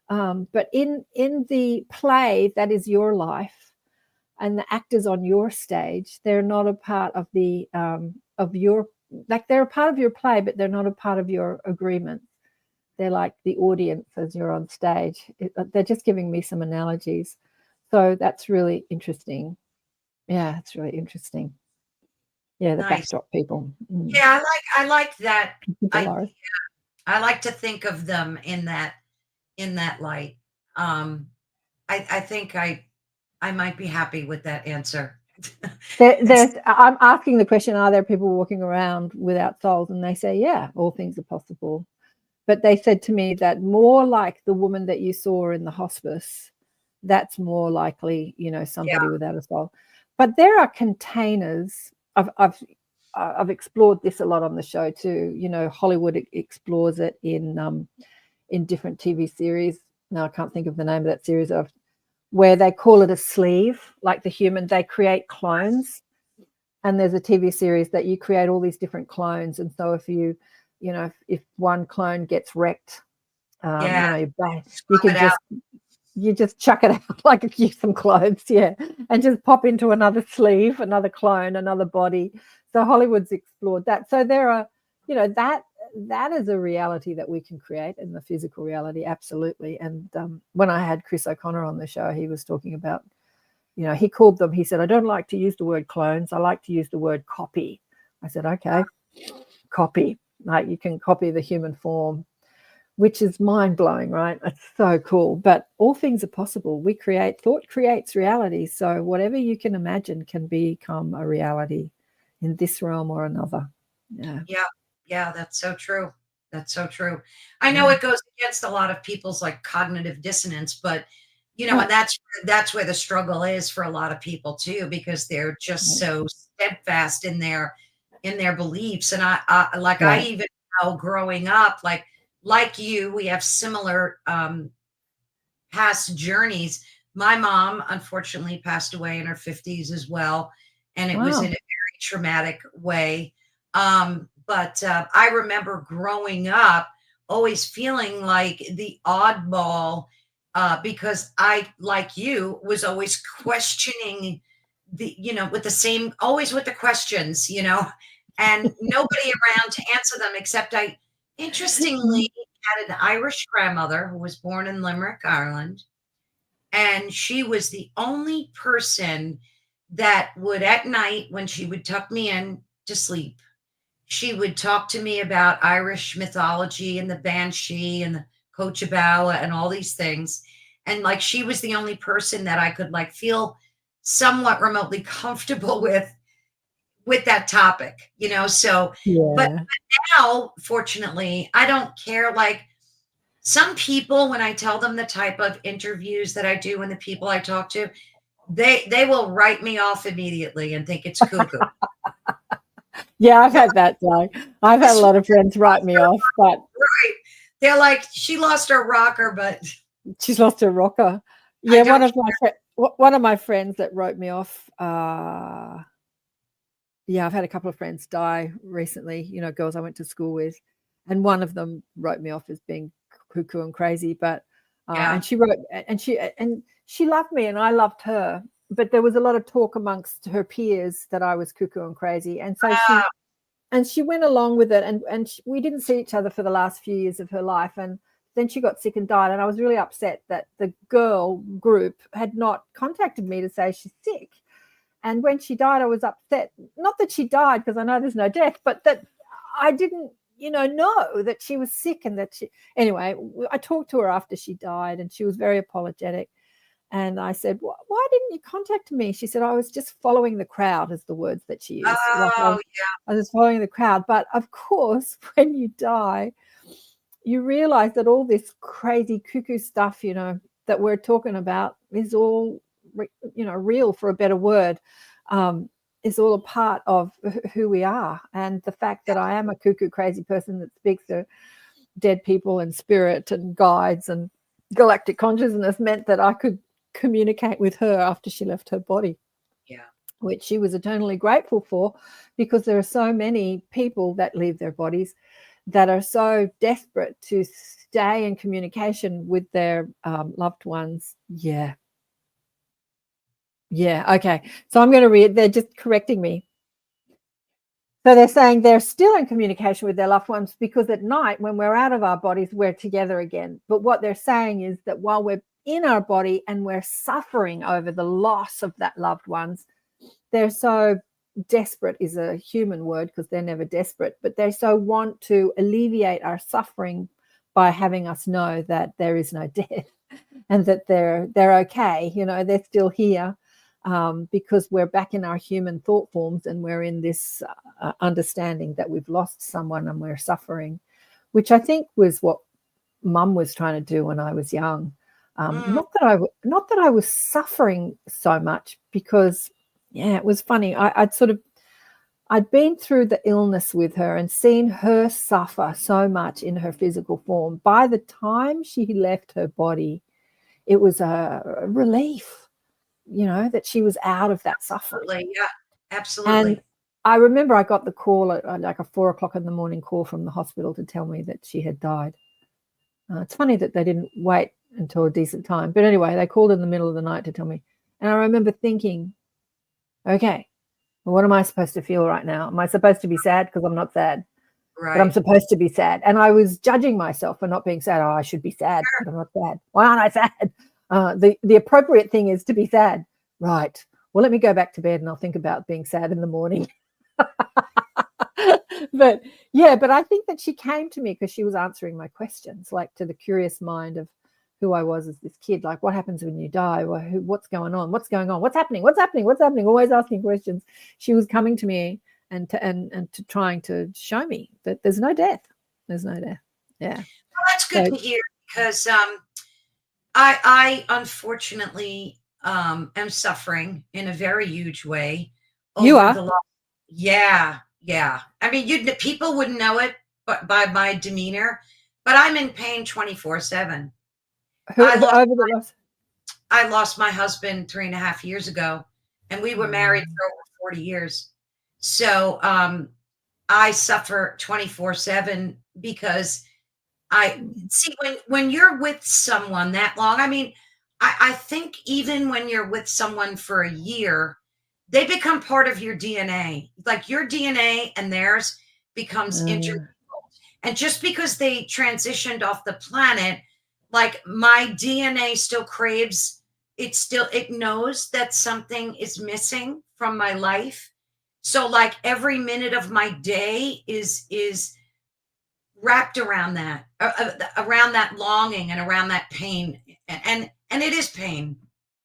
But in the play that is your life, and the actors on your stage, they're not a part of the of your, like they're a part of your play, but they're not a part of your agreement. They're like the audience as you're on stage. They're just giving me some analogies. So that's really interesting. Yeah, it's really interesting. Yeah, the backdrop people. Yeah, I like that. I like to think of them in that light. I think I might be happy with that answer. I'm asking the question, are there people walking around without souls? And they say, yeah, all things are possible. But they said to me that more like the woman that you saw in the hospice, that's more likely, you know, somebody without a soul. But there are containers. I've explored this a lot on the show too. You know, Hollywood explores it in different TV series. Now I can't think of the name of that series where they call it a sleeve, like the human. They create clones, and there's a TV series that you create all these different clones. And so if if one clone gets wrecked, you can just chuck it out like some clothes, and just pop into another sleeve, another clone, another body. So Hollywood's explored that. So there are, that is a reality that we can create in the physical reality, absolutely. And when I had Chris O'Connor on the show, he was talking about, he called them, he said, I don't like to use the word clones, I like to use the word copy. I said, okay, copy. Like you can copy the human form. which is mind-blowing, right? It's so cool. But all things are possible. We create, thought creates reality. So whatever you can imagine can become a reality in this realm or another. Yeah. Yeah, that's so true. That's so true. I know it goes against a lot of people's like cognitive dissonance, but and that's where the struggle is for a lot of people too, because they're just so steadfast in their beliefs. And I even know growing up, like you, we have similar past journeys. My mom unfortunately passed away in her 50s as well, and it was in a very traumatic way. But I remember growing up always feeling like the oddball, because I, like you, was always questioning with the same, always with the questions, and nobody around to answer them except I, interestingly, had an Irish grandmother who was born in Limerick, Ireland. And she was the only person that would, at night, when she would tuck me in to sleep, she would talk to me about Irish mythology and the banshee and the Cochabawa and all these things. And like she was the only person that I could like feel somewhat remotely comfortable with that topic, So, but now, fortunately, I don't care. Like some people, when I tell them the type of interviews that I do and the people I talk to, they will write me off immediately and think it's cuckoo. Yeah, I've had that. Like, I've had a lot of friends write me off, but right, they're like, she lost her rocker, but she's lost her rocker. Yeah, one of my friends that wrote me off. Yeah, I've had a couple of friends die recently. Girls I went to school with, and one of them wrote me off as being cuckoo and crazy. But and she wrote, and she loved me, and I loved her. But there was a lot of talk amongst her peers that I was cuckoo and crazy, and so she went along with it, and we didn't see each other for the last few years of her life, and then she got sick and died, and I was really upset that the girl group had not contacted me to say she's sick. And when she died, I was upset. Not that she died, because I know there's no death, but that I didn't, know that she was sick, and that anyway, I talked to her after she died, and she was very apologetic. And I said, why didn't you contact me? She said, I was just following the crowd, is the words that she used. I was following the crowd. But of course, when you die, you realize that all this crazy cuckoo stuff, that we're talking about is all, real, for a better word, is all a part of who we are. And the fact that I am a cuckoo crazy person that speaks to dead people and spirit and guides and galactic consciousness meant that I could communicate with her after she left her body, which she was eternally grateful for, because there are so many people that leave their bodies that are so desperate to stay in communication with their loved ones. Okay, so I'm going to read, they're just correcting me. So they're saying they're still in communication with their loved ones, because at night, when we're out of our bodies, we're together again. But what they're saying is that while we're in our body and we're suffering over the loss of that loved ones, they're so desperate, is a human word because they're never desperate, but they so want to alleviate our suffering by having us know that there is no death and that they're okay. They're still here. Because we're back in our human thought forms, and we're in this understanding that we've lost someone and we're suffering, which I think was what Mum was trying to do when I was young. Not that I was suffering so much, because it was funny. I'd been through the illness with her and seen her suffer so much in her physical form. By the time she left her body, it was a relief, that she was out of that suffering. Absolutely. And I remember I got the call at like a 4:00 in the morning call from the hospital to tell me that she had died. It's funny that they didn't wait until a decent time. But anyway, they called in the middle of the night to tell me. And I remember thinking, okay, well, what am I supposed to feel right now? Am I supposed to be sad? Because I'm not sad. Right. But I'm supposed to be sad. And I was judging myself for not being sad. Oh, I should be sad, but I'm not sad. Why aren't I sad? The appropriate thing is to be sad. Right. Well, let me go back to bed and I'll think about being sad in the morning. But yeah, but I think that she came to me because she was answering my questions, like to the curious mind of who I was as this kid. Like, what happens when you die? What's going on? What's going on? What's happening? What's happening? What's happening? Always asking questions. She was coming to me and to trying to show me that there's no death. There's no death. Yeah. Well, that's good to hear, because I unfortunately am suffering in a very huge way. You are? Yeah. I mean, people wouldn't know it, but by my demeanor, but I'm in pain 24/7. I lost my husband 3.5 years ago, and we were married for over 40 years. So I suffer 24/7 because I see when you're with someone that long. I mean, I think even when you're with someone for a year, they become part of your DNA. Like your DNA and theirs becomes intermingled. And just because they transitioned off the planet, like my DNA still craves, it knows that something is missing from my life. So like every minute of my day is wrapped around that longing and around that pain, and it is pain.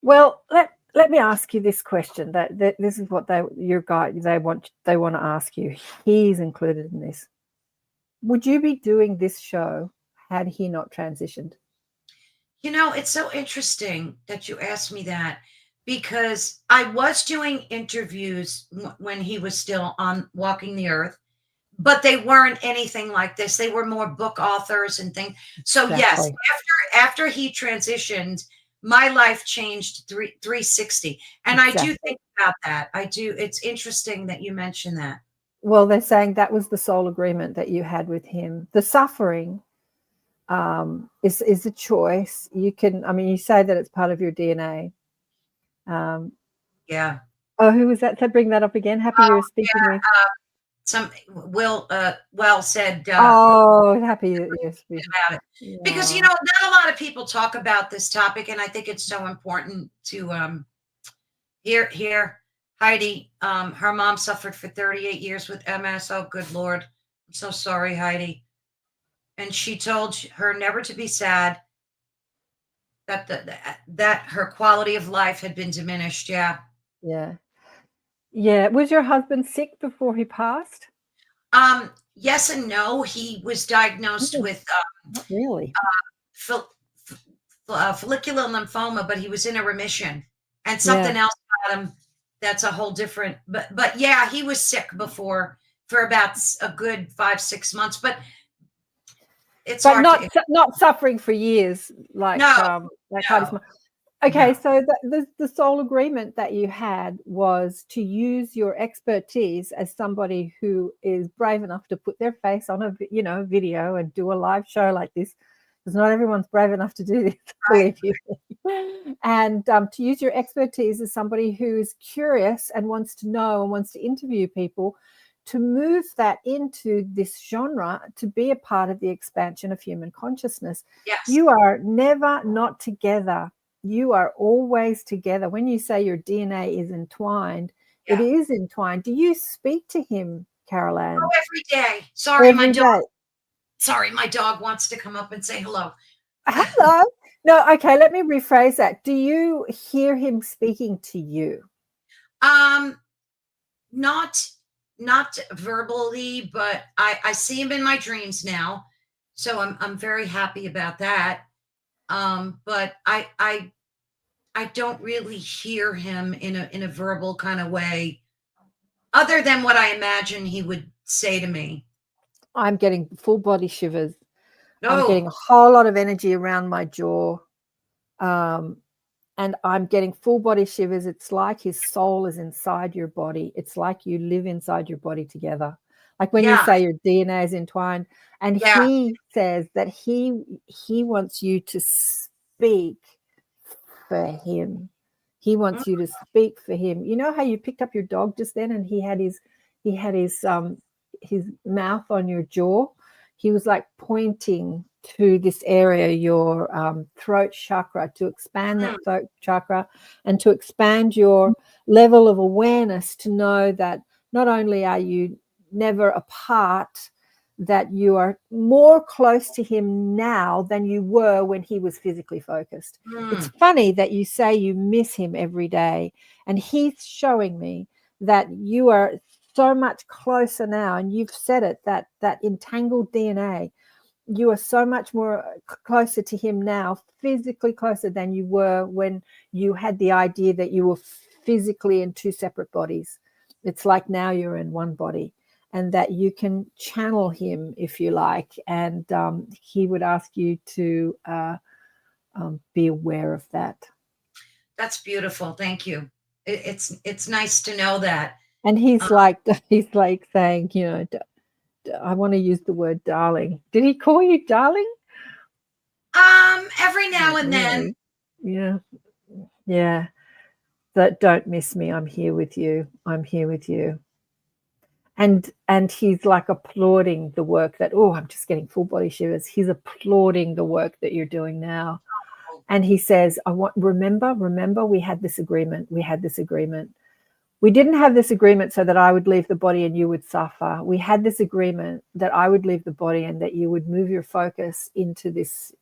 Well, let me ask you this question. That this is what they want to ask you. He's included in this. Would you be doing this show had he not transitioned? It's so interesting that you asked me that, because I was doing interviews when he was still on walking the earth, but they weren't anything like this. They were more book authors and things. So exactly. Yes, after he transitioned, my life changed 360. And exactly. I do think about that. I do. It's interesting that you mentioned that. Well, they're saying that was the soul agreement that you had with him. The suffering is a choice. You say that it's part of your DNA. Yeah. Oh, who was that? To bring that up again. Happy you were speaking with. Well said. Happy you're speaking about it. Yeah. Because not a lot of people talk about this topic, and I think it's so important to hear Heidi. Her mom suffered for 38 years with MS. Oh, good Lord. I'm so sorry, Heidi. And she told her never to be sad, that her quality of life had been diminished. Yeah. Was your husband sick before he passed? Yes and no. He was diagnosed with really follicular lymphoma, but he was in a remission, and something else got him. That's a whole different. But yeah, he was sick before for about a good 5-6 months. But it's hard not suffering for years like Heidi's mom. Okay, so the sole agreement that you had was to use your expertise as somebody who is brave enough to put their face on a video and do a live show like this, because not everyone's brave enough to do this, believe you. And to use your expertise as somebody who is curious and wants to know and wants to interview people, to move that into this genre, to be a part of the expansion of human consciousness. Yes. You are never not together. You are always together. When you say your DNA is entwined, it is entwined. Do you speak to him, KAren? Oh, every day. Sorry, my dog wants to come up and say hello. Hello. No, okay, let me rephrase that. Do you hear him speaking to you? Not verbally, but I see him in my dreams now. So I'm very happy about that. But I don't really hear him in a verbal kind of way, other than what I imagine he would say to me. I'm getting full body shivers. I'm getting a whole lot of energy around my jaw. And I'm getting full body shivers. It's like his soul is inside your body. It's like you live inside your body together. Like when you say your DNA is entwined. And he says that he wants you to speak for him. He wants you to speak for him. You know how you picked up your dog just then and he had his mouth on your jaw? He was like pointing to this area, your throat chakra, to expand that throat chakra and to expand your level of awareness, to know that not only are you never apart, that you are more close to him now than you were when he was physically focused. It's funny that you say you miss him every day, and he's showing me that you are so much closer now, and you've said it, that entangled DNA, you are so much more closer to him now, physically closer than you were when you had the idea that you were physically in two separate bodies. It's like now you're in one body, and that you can channel him if you like, and he would ask you to be aware of that. That's beautiful. Thank you. It's nice to know that. And he's like saying, you know, I want to use the word darling. Did he call you darling? Every now and then. Yeah. Yeah. That don't miss me. I'm here with you. I'm here with you. And he's like applauding the work that, oh, I'm just getting full body shivers. He's applauding the work that you're doing now. And he says, remember, we had this agreement. We didn't have this agreement so that I would leave the body and you would suffer. We had this agreement that I would leave the body and that you would move your focus into this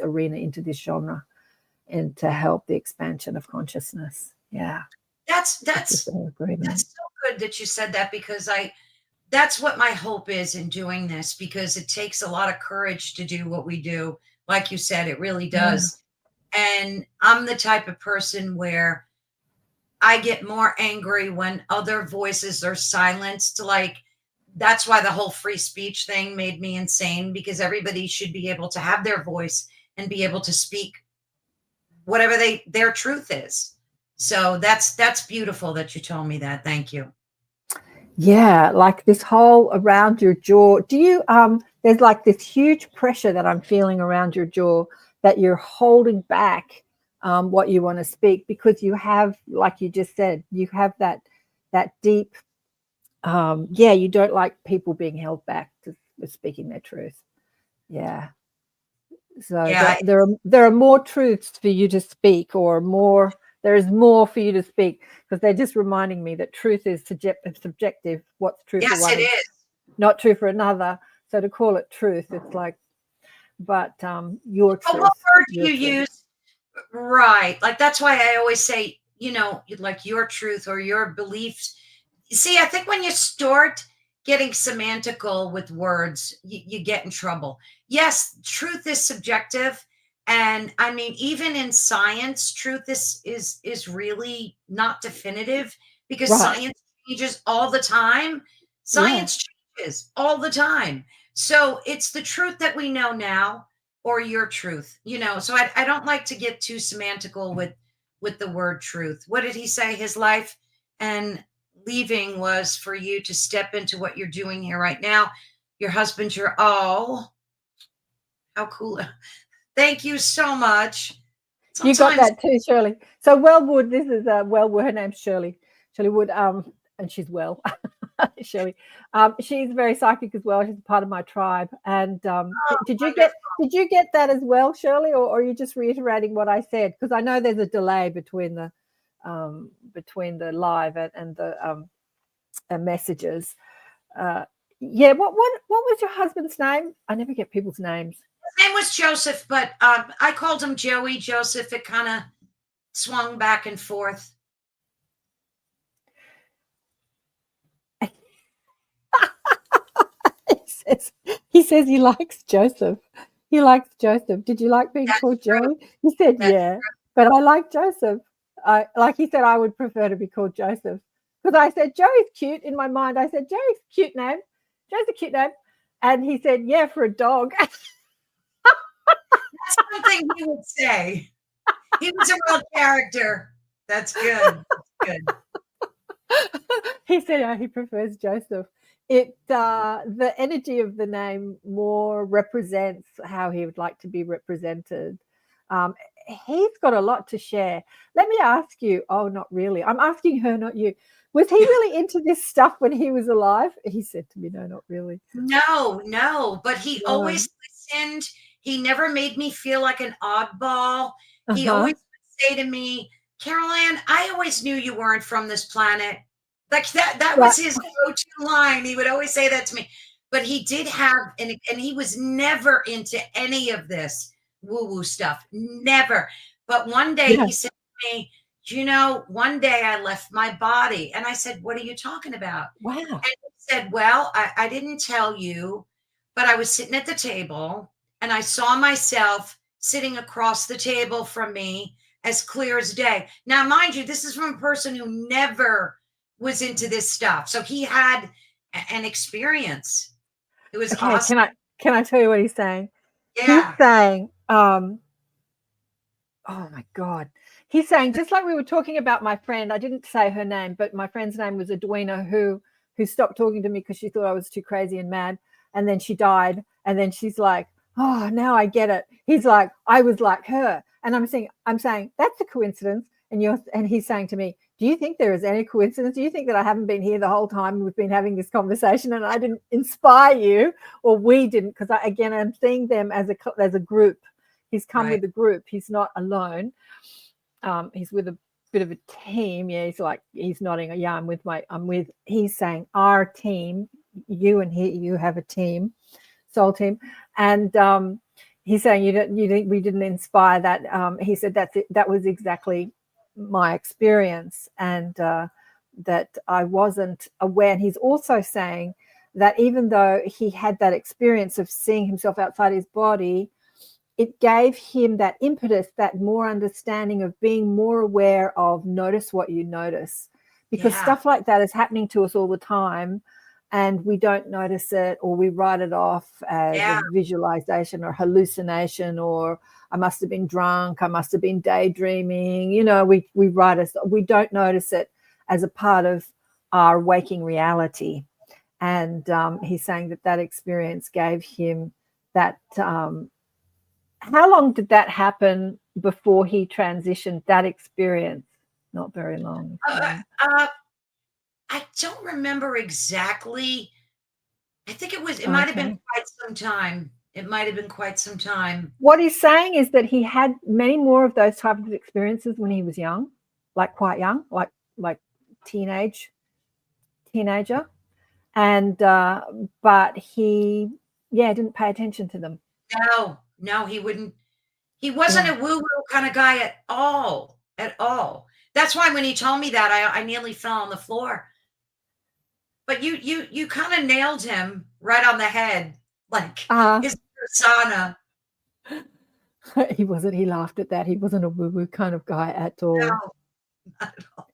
arena, into this genre, and to help the expansion of consciousness. Yeah. That's so good that you said that, because that's what my hope is in doing this, because it takes a lot of courage to do what we do. Like you said, it really does. Yeah. And I'm the type of person where I get more angry when other voices are silenced. Like, that's why the whole free speech thing made me insane, because everybody should be able to have their voice and be able to speak whatever their truth is. So that's beautiful that you told me that. Thank you. Yeah, like this whole around your jaw. Do you there's like this huge pressure that I'm feeling around your jaw, that you're holding back what you want to speak, because you have, like you just said, you have that deep you don't like people being held back to speaking their truth. Yeah. So yeah, there are more truths for you to speak, or more. There is more for you to speak, because they're just reminding me that truth is subjective. What's true for one is not true for another. So to call it truth, it's like, but your truth. What word do you use? Right. Like, that's why I always say, you know, like your truth or your beliefs. See, I think when you start getting semantical with words, you get in trouble. Yes, truth is subjective. And I mean, even in science, truth is really not definitive, because science changes all the time. Science changes all the time. So it's the truth that we know now, or your truth, you know. So I don't like to get too semantical with the word truth. What did he say? His life and leaving was for you to step into what you're doing here right now. Your husband, how cool. Thank you so much. Sometimes, you got that too, Shirley. So Wellwood, this is Wellwood. Her name's Shirley. Shirley Wood, and she's well. Shirley, she's very psychic as well. She's part of my tribe. And did you get that as well, Shirley, or are you just reiterating what I said? Because I know there's a delay between the live and the messages. Yeah. What was your husband's name? I never get people's names. His name was Joseph, but I called him Joey. Joseph, it kind of swung back and forth. He says he likes Joseph. He likes Joseph. Did you like being called Joey? He said, yeah, but I like Joseph. Like he said, I would prefer to be called Joseph, because I said Joey's cute. In my mind, I said Joey's cute name. Joey's a cute name, and he said, yeah, for a dog. That's something he would say. He was a real character. That's good. That's good. He said he prefers Joseph. The energy of the name more represents how he would like to be represented. He's got a lot to share. Let me ask you. Oh, not really. I'm asking her, not you. Was he really into this stuff when he was alive? He said to me, no, not really. No. But he always listened. He never made me feel like an oddball. He always would say to me, Carol Ann, I always knew you weren't from this planet. Like that Right. was his go-to line. He would always say that to me. But he did have, and he was never into any of this woo-woo stuff. Never. But one day Yeah. he said to me, one day I left my body. And I said, what are you talking about? Wow. And he said, well, I didn't tell you, but I was sitting at the table and I saw myself sitting across the table from me as clear as day. Now, mind you, this is from a person who never was into this stuff. So he had an experience. It was Okay, awesome. can I tell you what he's saying? He's Yeah. saying, oh my God. He's saying, just like we were talking about my friend, I didn't say her name, but my friend's name was Edwina, who stopped talking to me because she thought I was too crazy and mad. And then she died. And then she's like, oh, now I get it. He's like, I was like her. And I'm saying, that's a coincidence. And he's saying to me, do you think there is any coincidence? Do you think that I haven't been here the whole time and we've been having this conversation and I didn't inspire you, or we didn't? Because I'm seeing them as a group. He's come with a group. He's not alone. He's with a bit of a team. Yeah, he's nodding. Yeah, he's saying our team, you and you have a team, soul team. And he's saying we didn't inspire that. He said that was exactly my experience, and that I wasn't aware. And he's also saying that even though he had that experience of seeing himself outside his body, it gave him that impetus, that more understanding of being more aware of notice what you notice, because stuff like that is happening to us all the time and we don't notice it, or we write it off as a visualization or hallucination, or I must have been drunk, I must have been daydreaming. We write it, we don't notice it as a part of our waking reality. And he's saying that experience gave him that. How long did that happen before he transitioned, that experience? Not very long. I don't remember exactly. I think it might have been quite some time. It might have been quite some time. What he's saying is that he had many more of those types of experiences when he was young, like quite young, like teenager. And but he didn't pay attention to them. No, he wouldn't. He wasn't a woo-woo kind of guy at all. That's why when he told me that, I nearly fell on the floor. But you kind of nailed him right on the head, like his persona. He wasn't. He laughed at that. He wasn't a woo-woo kind of guy at all. No, not at all.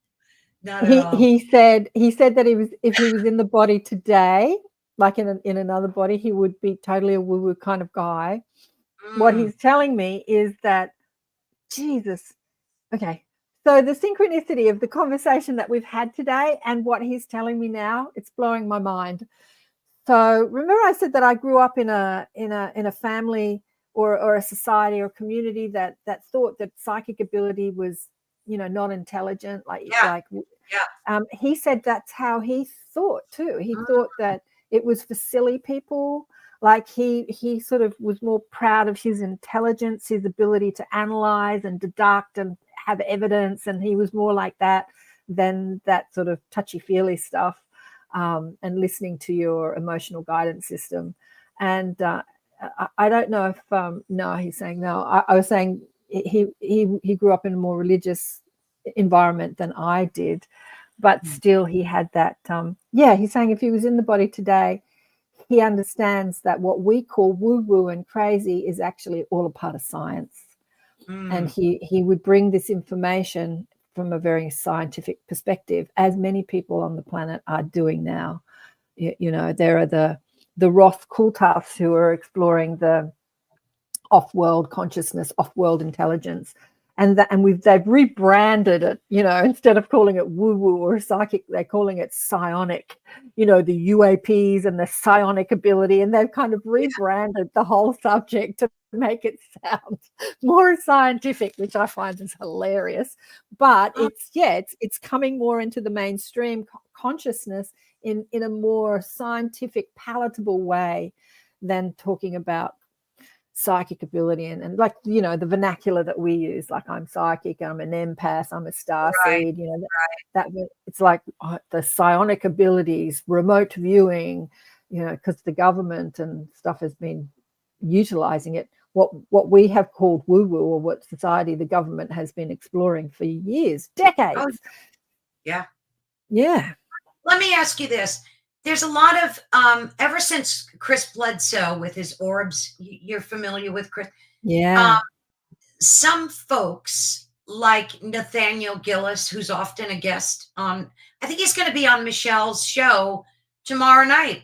Not at all. He said that if he was in the body today, like in another body, he would be totally a woo-woo kind of guy. What he's telling me is that, Jesus, okay, so the synchronicity of the conversation that we've had today and what he's telling me now, it's blowing my mind. So remember I said that I grew up in a family or a society or community that thought that psychic ability was, not intelligent. He said that's how he thought too. He thought that it was for silly people. Like he sort of was more proud of his intelligence, his ability to analyze and deduct and have evidence, and he was more like that than that sort of touchy-feely stuff, and listening to your emotional guidance system. And I don't know if no, he's saying no. I was saying he grew up in a more religious environment than I did, but still he had that. He's saying if he was in the body today, he understands that what we call woo-woo and crazy is actually all a part of science. And he would bring this information from a very scientific perspective, as many people on the planet are doing now. There are the Roth Kultafs who are exploring the off-world consciousness, off-world intelligence. And they've rebranded it, instead of calling it woo-woo or psychic, they're calling it psionic, the UAPs and the psionic ability. And they've kind of rebranded the whole subject to make it sound more scientific, which I find is hilarious. But it's coming more into the mainstream consciousness in a more scientific, palatable way than talking about psychic ability, and like, you know, the vernacular that we use, like I'm psychic, I'm an empath, I'm a star Right. seed, you know, that it's like the psionic abilities, remote viewing, you know, because the government and stuff has been utilizing it. What we have called woo-woo, or what society, the government has been exploring for years, Oh, decades. yeah. Yeah. Let me ask you this. There's a lot of ever since Chris Bledsoe with his orbs, you're familiar with Chris. Um, Yeah. some folks like Nathaniel Gillis, who's often a guest on, I think he's going to be on Michelle's show tomorrow night.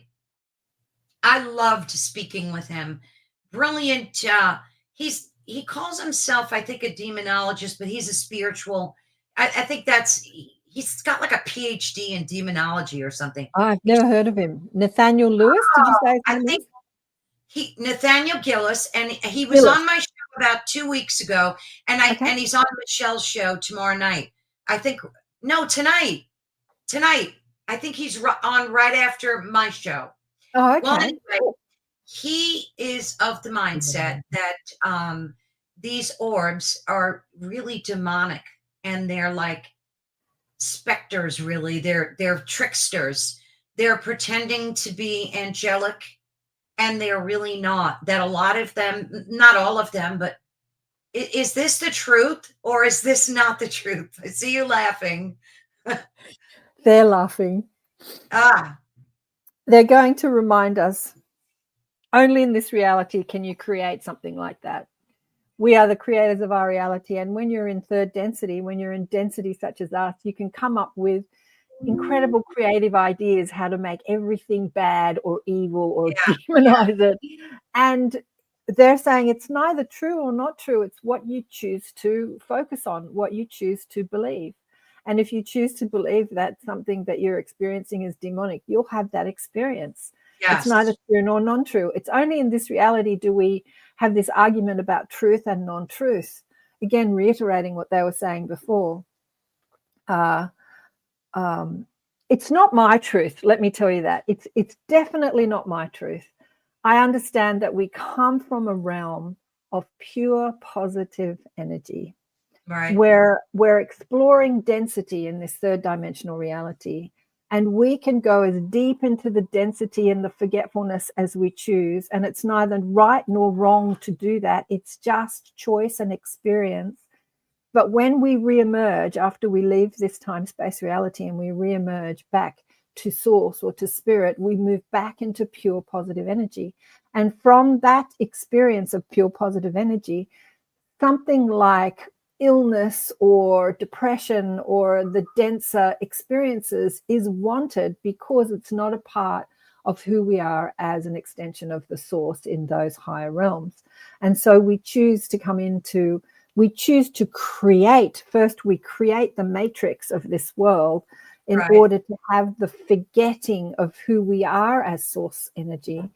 I loved speaking with him. Brilliant. He calls himself, I think, a demonologist, but he's a spiritual. I think he's got like a PhD in demonology or something. I've He's, never heard of him. Nathaniel Lewis, did you say his I name think is? Nathaniel Gillis, and he was Gillis. on my show about 2 weeks ago, Okay. and he's on Michelle's show tomorrow night. I think no, tonight. Tonight, I think he's on right after my show. Oh, Well, okay. anyway, he is of the mindset that these orbs are really demonic, and they're like specters. Really, they're tricksters. They're pretending to be angelic, and they're really not. That a lot of them, not all of them, but is this the truth or is this not the truth? I see you laughing. They're laughing. Ah, They're going to remind us, only in this reality can you create something like that. We are the creators of our reality. And when you're in third density, when you're in density such as us, you can come up with incredible creative ideas how to make everything bad or evil or yeah, demonize it. And they're saying it's neither true or not true. It's what you choose to focus on, what you choose to believe. And if you choose to believe that something that you're experiencing is demonic, you'll have that experience. It's yes, neither true nor non-true. It's only in this reality do we have this argument about truth and non-truth. Again, reiterating what they were saying before. Uh, it's not my truth. Let me tell you that. It's definitely not my truth. I understand that we come from a realm of pure positive energy, right. where we're exploring density in this third dimensional reality. And we can go as deep into the density and the forgetfulness as we choose. And it's neither right nor wrong to do that. It's just choice and experience. But when we reemerge after we leave this time-space reality and we reemerge back to source or to spirit, we move back into pure positive energy. And from that experience of pure positive energy, something like illness or depression or the denser experiences is wanted because it's not a part of who we are as an extension of the source in those higher realms. And so we choose to come into, we choose to create, first we create the matrix of this world in Right. order to have the forgetting of who we are as source energy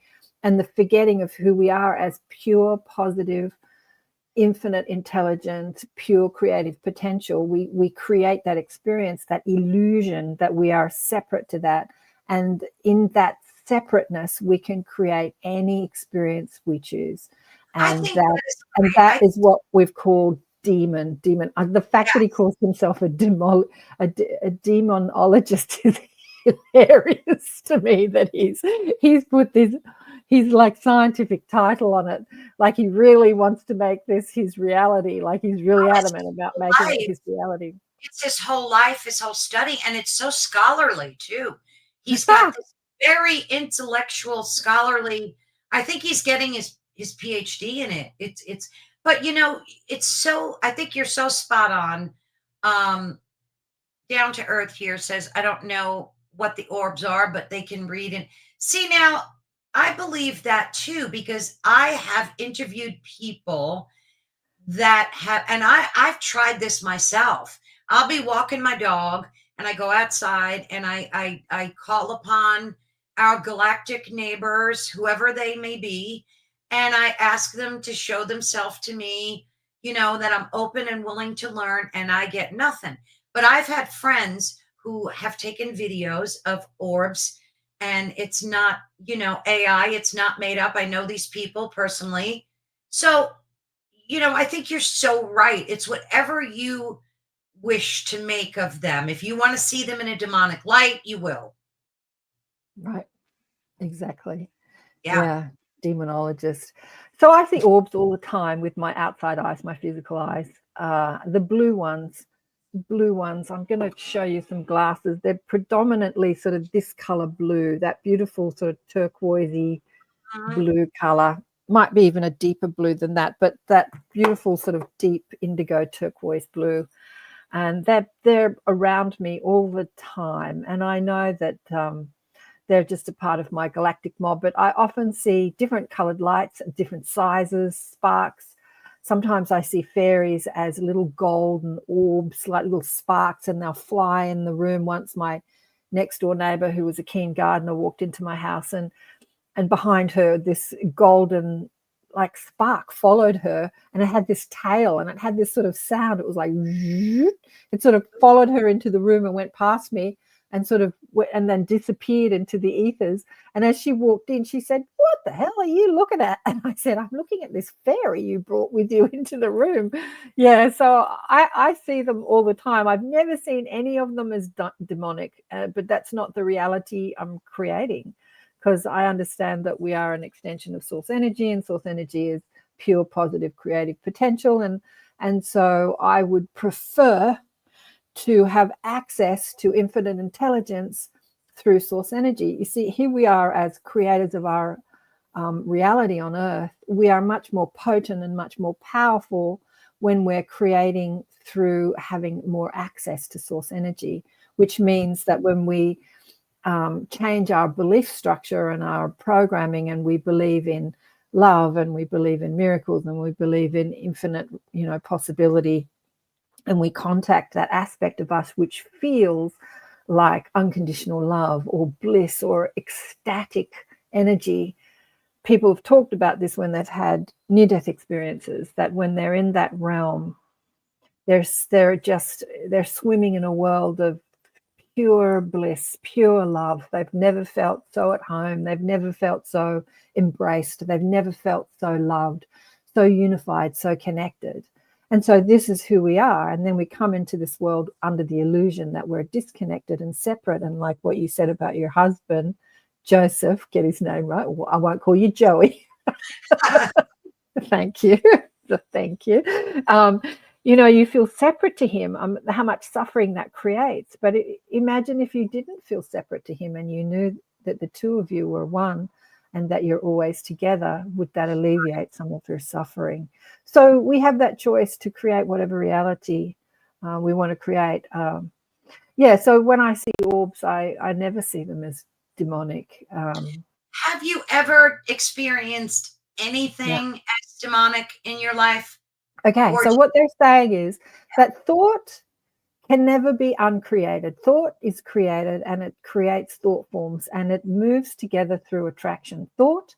and the forgetting of who we are as pure positive infinite intelligence, pure creative potential. We create that experience, that illusion that we are separate to that. And in that separateness, we can create any experience we choose. I And think that, that is and great. that is what we've called demon. The fact that he Yes, calls himself a demonologist is hilarious to me, that he's put this, he's like scientific title on it, like he really wants to make this his reality, like he's really it's adamant about making it life. his reality. It's his whole life, his whole study, and it's so scholarly too. He's got this very intellectual, scholarly. I think he's getting his PhD in it. It's, but you know, it's so. I think you're so spot on. Um, Down to Earth here says, I don't know what the orbs are, but they can read and see. Now, I believe that too, because I have interviewed people that have, and I've tried this myself. I'll be walking my dog and I go outside and I call upon our galactic neighbors, whoever they may be, and I ask them to show themselves to me, you know, that I'm open and willing to learn, and I get nothing. But I've had friends who have taken videos of orbs, and it's not, you know, AI, it's not made up. I know these people personally, So, I think you're so right. It's whatever you wish to make of them. If you want to see them in a demonic light, you will. Right. Exactly. Yeah. Yeah. Demonologist. So I see orbs all the time with my outside eyes, my physical eyes. The blue ones. I'm going to show you some glasses. They're predominantly sort of this color blue, that beautiful sort of turquoisey Mhm. blue color. Might be even a deeper blue than that, but that beautiful sort of deep indigo turquoise blue. And they're around me all the time. And I know that they're just a part of my galactic mob, but I often see different colored lights, different sizes, sparks. Sometimes I see fairies as little golden orbs, like little sparks, and they'll fly in the room. Once my next door neighbor, who was a keen gardener, walked into my house, and behind her, this golden like spark followed her, and it had this tail and it had this sort of sound. It was like it sort of followed her into the room and went past me and sort of and then disappeared into the ethers. And as she walked in, she said, "What the hell are you looking at?" And I said, "I'm looking at this fairy you brought with you into the room." Yeah, so I see them all the time. I've never seen any of them as demonic, but that's not the reality I'm creating, because I understand that we are an extension of source energy, and source energy is pure positive creative potential. And so I would prefer to have access to infinite intelligence through source energy. You see, here we are as creators of our reality on earth. We are much more potent and much more powerful when we're creating through having more access to source energy, which means that when we change our belief structure and our programming, and we believe in love, and we believe in miracles, and we believe in infinite possibility, and we contact that aspect of us which feels like unconditional love or bliss or ecstatic energy. People have talked about this when they've had near-death experiences, that when they're in that realm, they're swimming in a world of pure bliss, pure love. They've never felt so at home. They've never felt so embraced. They've never felt so loved, so unified, so connected. And so this is who we are. And then we come into this world under the illusion that we're disconnected and separate. And like what you said about your husband, Joseph, get his name right. I won't call you Joey. Thank you. Thank you. You feel separate to him, how much suffering that creates. But imagine if you didn't feel separate to him and you knew that the two of you were one and that you're always together. Would that alleviate some of your suffering? So we have that choice to create whatever reality we want to create. So when I see orbs, I never see them as demonic. Have you ever experienced anything as demonic in your life? Okay, Or so what they're saying is that thought can never be uncreated. Thought is created, and it creates thought forms, and it moves together through attraction. Thought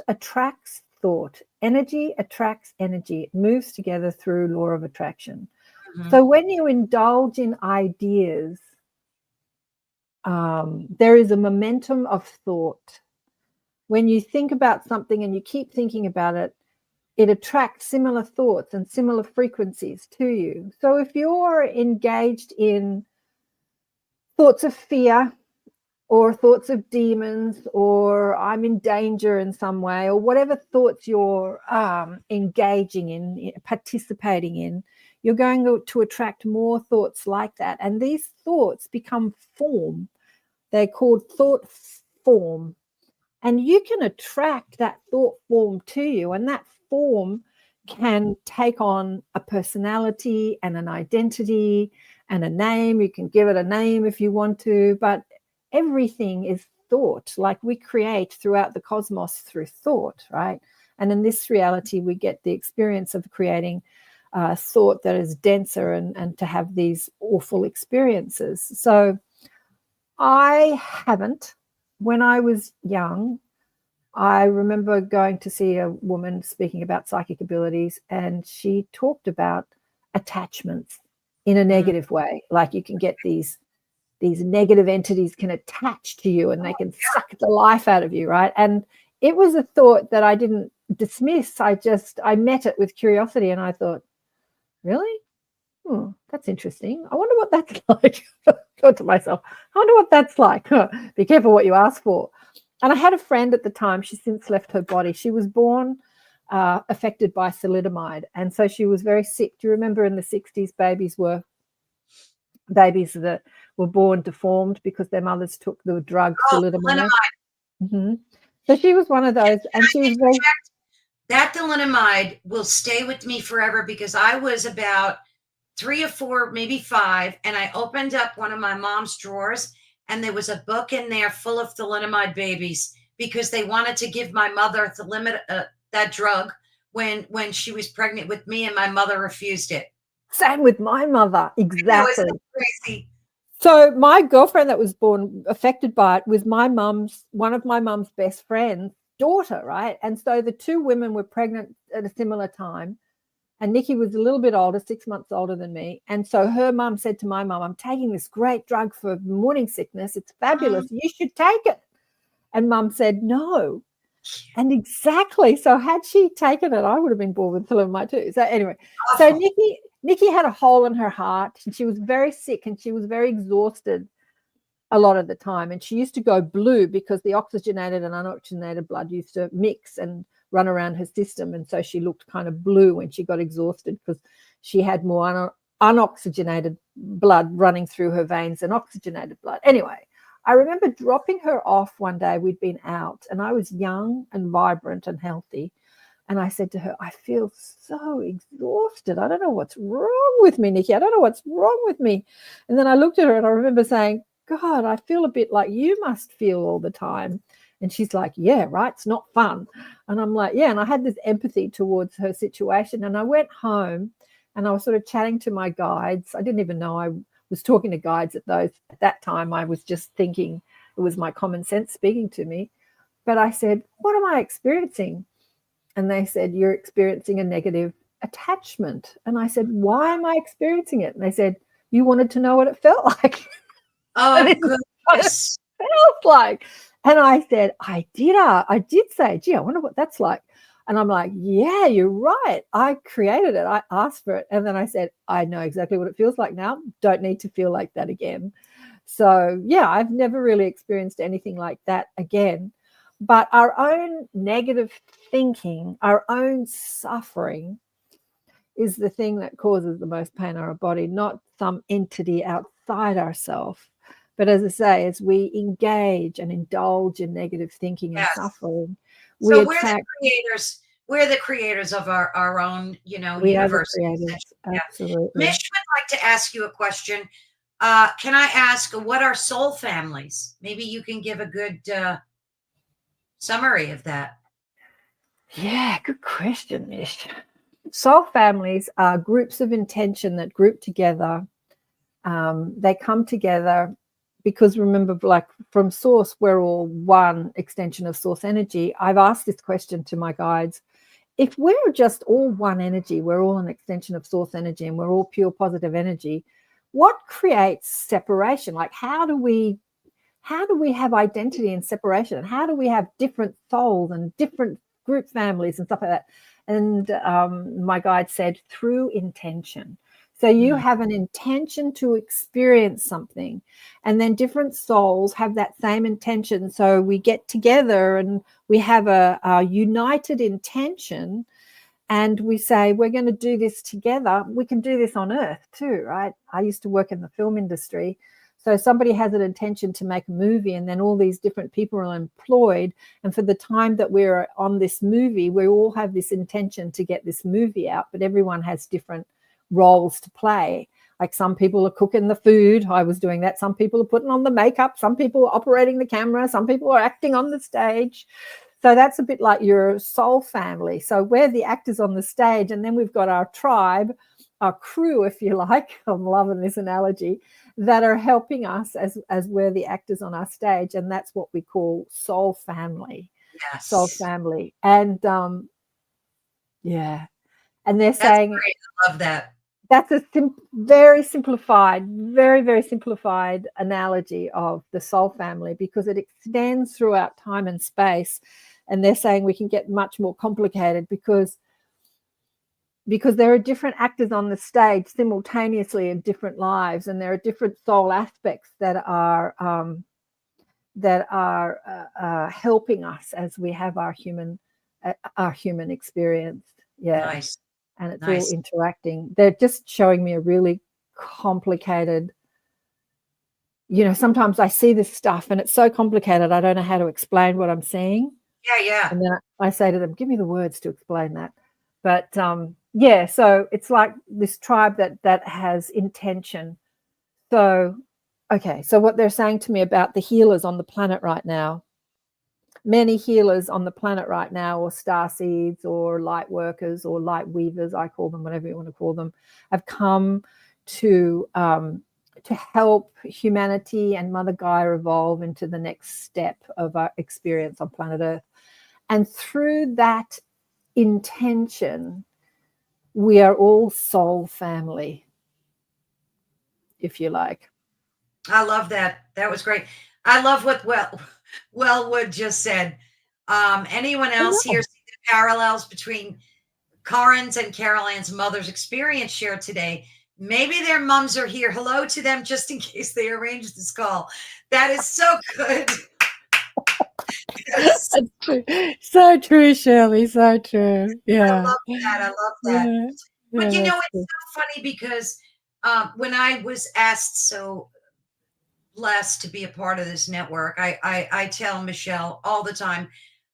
attracts thought. Energy attracts energy. It moves together through law of attraction. So when you indulge in ideas, there is a momentum of thought. When you think about something and you keep thinking about it, it attracts similar thoughts and similar frequencies to you. So if you're engaged in thoughts of fear or thoughts of demons, or I'm in danger in some way, or whatever thoughts you're engaging in, participating in, you're going to attract more thoughts like that. And these thoughts become form. They're called thought form. And you can attract that thought form to you, and that form can take on a personality and an identity and a name. You can give it a name if you want to, but everything is thought. Like we create throughout the cosmos through thought, right? And in this reality, we get the experience of creating thought that is denser and to have these awful experiences. So I haven't. When I was young, I remember going to see a woman speaking about psychic abilities, and she talked about attachments in a negative way. Like you can get these negative entities can attach to you and they can suck the life out of you, right? And it was a thought that I didn't dismiss. I met it with curiosity, and I thought, really? That's interesting. I wonder what that's like. I thought to myself, I wonder what that's like. Be careful what you ask for. And I had a friend at the time. She's since left her body. She was born affected by thalidomide, and so she was very sick. Do you remember in the 60s, babies that were born deformed because their mothers took the drug thalidomide? Mm-hmm. So she was one of those, and she was very. That thalidomide will stay with me forever, because I was about 3 or 4, maybe 5, and I opened up one of my mom's drawers, and there was a book in there full of thalidomide babies, because they wanted to give my mother that drug when she was pregnant with me, and my mother refused it. Same with my mother, exactly. Isn't that crazy? So my girlfriend that was born affected by it was one of my mum's best friends' daughter, right? And so the two women were pregnant at a similar time. And Nikki was a little bit older, 6 months older than me. And so her mum said to my mum, I'm taking this great drug for morning sickness. It's fabulous. You should take it. And mum said, no. And exactly. So had she taken it, I would have been born with thalidomide too. So anyway, so Nikki had a hole in her heart, and she was very sick, and she was very exhausted a lot of the time. And she used to go blue because the oxygenated and unoxygenated blood used to mix and run around her system. And so she looked kind of blue when she got exhausted, because she had more unoxygenated blood running through her veins than oxygenated blood. Anyway, I remember dropping her off one day. We'd been out, and I was young and vibrant and healthy. And I said to her, I feel so exhausted. I don't know what's wrong with me, Nikki. I don't know what's wrong with me. And then I looked at her, and I remember saying, God, I feel a bit like you must feel all the time. And she's like, yeah, right. It's not fun. And I'm like, yeah. And I had this empathy towards her situation. And I went home, and I was sort of chatting to my guides. I didn't even know I was talking to guides at that time. I was just thinking it was my common sense speaking to me. But I said, what am I experiencing? And they said, you're experiencing a negative attachment. And I said, why am I experiencing it? And they said, you wanted to know what it felt like. Oh, goodness. What it felt like. And I said, I did say, gee, I wonder what that's like. And I'm like, yeah, you're right. I created it. I asked for it. And then I said, I know exactly what it feels like now. Don't need to feel like that again. So, yeah, I've never really experienced anything like that again. But our own negative thinking, our own suffering is the thing that causes the most pain in our body, not some entity outside ourselves. But as I say, as we engage and indulge in negative thinking and suffering, so we're the creators of our own, universe. Absolutely. Mish would like to ask you a question. Can I ask, what are soul families? Maybe you can give a good summary of that. Yeah, good question, Mish. Soul families are groups of intention that group together. They come together because, remember, like from source, we're all one extension of source energy. I've asked this question to my guides. If we're just all one energy, we're all an extension of source energy, and we're all pure positive energy, what creates separation? Like, how do we have identity and separation? And how do we have different souls and different group families and stuff like that? And my guide said, through intention. So you have an intention to experience something, and then different souls have that same intention. So we get together and we have a united intention, and we say, we're going to do this together. We can do this on Earth too, right? I used to work in the film industry. So somebody has an intention to make a movie, and then all these different people are employed. And for the time that we're on this movie, we all have this intention to get this movie out, but everyone has different roles to play. Like some people are cooking the food. I was doing that. Some people are putting on the makeup. Some people are operating the camera. Some people are acting on the stage. So that's a bit like your soul family. So we're the actors on the stage, and then we've got our tribe, our crew, if you like. I'm loving this analogy, that are helping us as we're the actors on our stage, and that's what we call soul family. Yes. Soul family. And and they're saying, great. I love that. That's a very simplified, very, very simplified analogy of the soul family, because it extends throughout time and space. And they're saying we can get much more complicated because there are different actors on the stage simultaneously in different lives, and there are different soul aspects that are helping us as we have our human experience. Yeah. Nice. And it's Nice. all interacting. They're just showing me a really complicated, sometimes I see this stuff and it's so complicated I don't know how to explain what I'm seeing. Yeah. And then I say to them, give me the words to explain that. But yeah, so it's like this tribe that has intention. So, okay, so what they're saying to me about the healers on the planet right now, many healers on the planet right now, or star seeds or light workers or light weavers, I call them, whatever you want to call them, have come to help humanity and Mother Gaia evolve into the next step of our experience on planet Earth. And through that intention, we are all soul family, if you like. I love that. That was great. I love what Wellwood just said. Anyone else here see the parallels between Karen's and Carol Ann's mother's experience shared today? Maybe their moms are here. Hello to them, just in case they arranged this call. That is so good. That's true. So true, Shirley. So true. Yeah. I love that. I love that. Yeah. But Yeah, it's so funny because when I was asked, so blessed to be a part of this network, I tell Michelle all the time,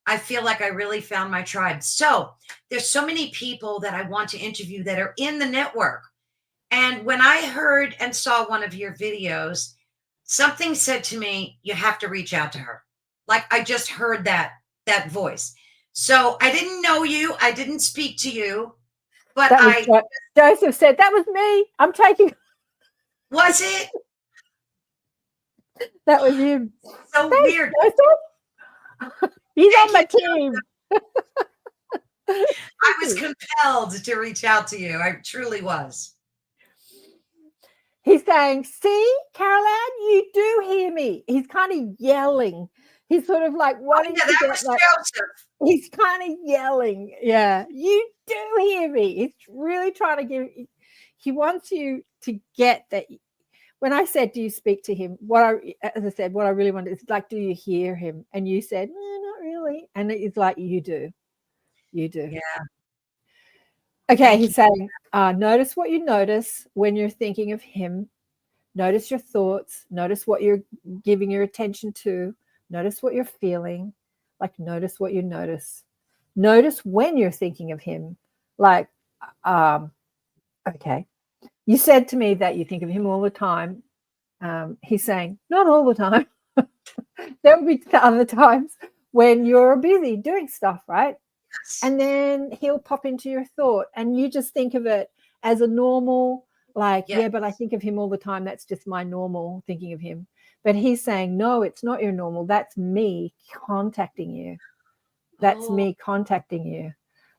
I feel like I really found my tribe. So there's so many people that I want to interview that are in the network. And when I heard and saw one of your videos, something said to me, you have to reach out to her. Like I just heard that voice. So I didn't know you. I didn't speak to you, but Joseph said, that was me. I'm taking. Was it? That was him. So Thanks, weird. Joseph. He's on my team. I was compelled to reach out to you. I truly was. He's saying, see, Carol Ann, you do hear me. He's kind of yelling. He's sort of like wanting to get like, Joseph. He's kind of yelling. Yeah, you do hear me. He's really trying to he wants you to get that. When I said, do you speak to him? As I said, what I really wanted is like, do you hear him? And you said, no, not really. And it's like, you do. You do. Yeah. Okay, he's saying, notice what you notice when you're thinking of him. Notice your thoughts. Notice what you're giving your attention to. Notice what you're feeling. Like, notice what you notice. Notice when you're thinking of him. Like, okay. You said to me that you think of him all the time. He's saying, not all the time. There will be other times when you're busy doing stuff, right? Yes. And then he'll pop into your thought and you just think of it as a normal, like, yes. Yeah, but I think of him all the time. That's just my normal thinking of him. But he's saying, no, it's not your normal. That's me contacting you. That's me contacting you.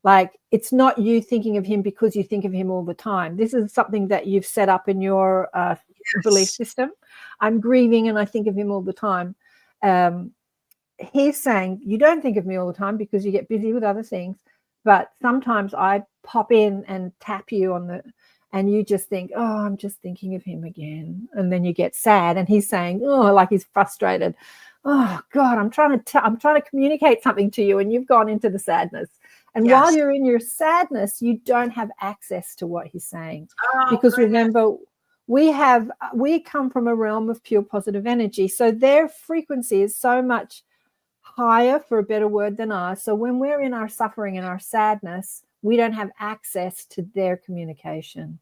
Like, it's not you thinking of him because you think of him all the time. This is something that you've set up in your belief system. I'm grieving and I think of him all the time. He's saying, you don't think of me all the time because you get busy with other things. But sometimes I pop in and tap you on and you just think, oh, I'm just thinking of him again. And then you get sad. And he's saying, oh, like he's frustrated. Oh, God, I'm trying to communicate something to you. And you've gone into the sadness. And yes. While you're in your sadness, you don't have access to what he's saying. Because remember, we come from a realm of pure positive energy. So their frequency is so much higher, for a better word, than ours. So when we're in our suffering and our sadness, we don't have access to their communication.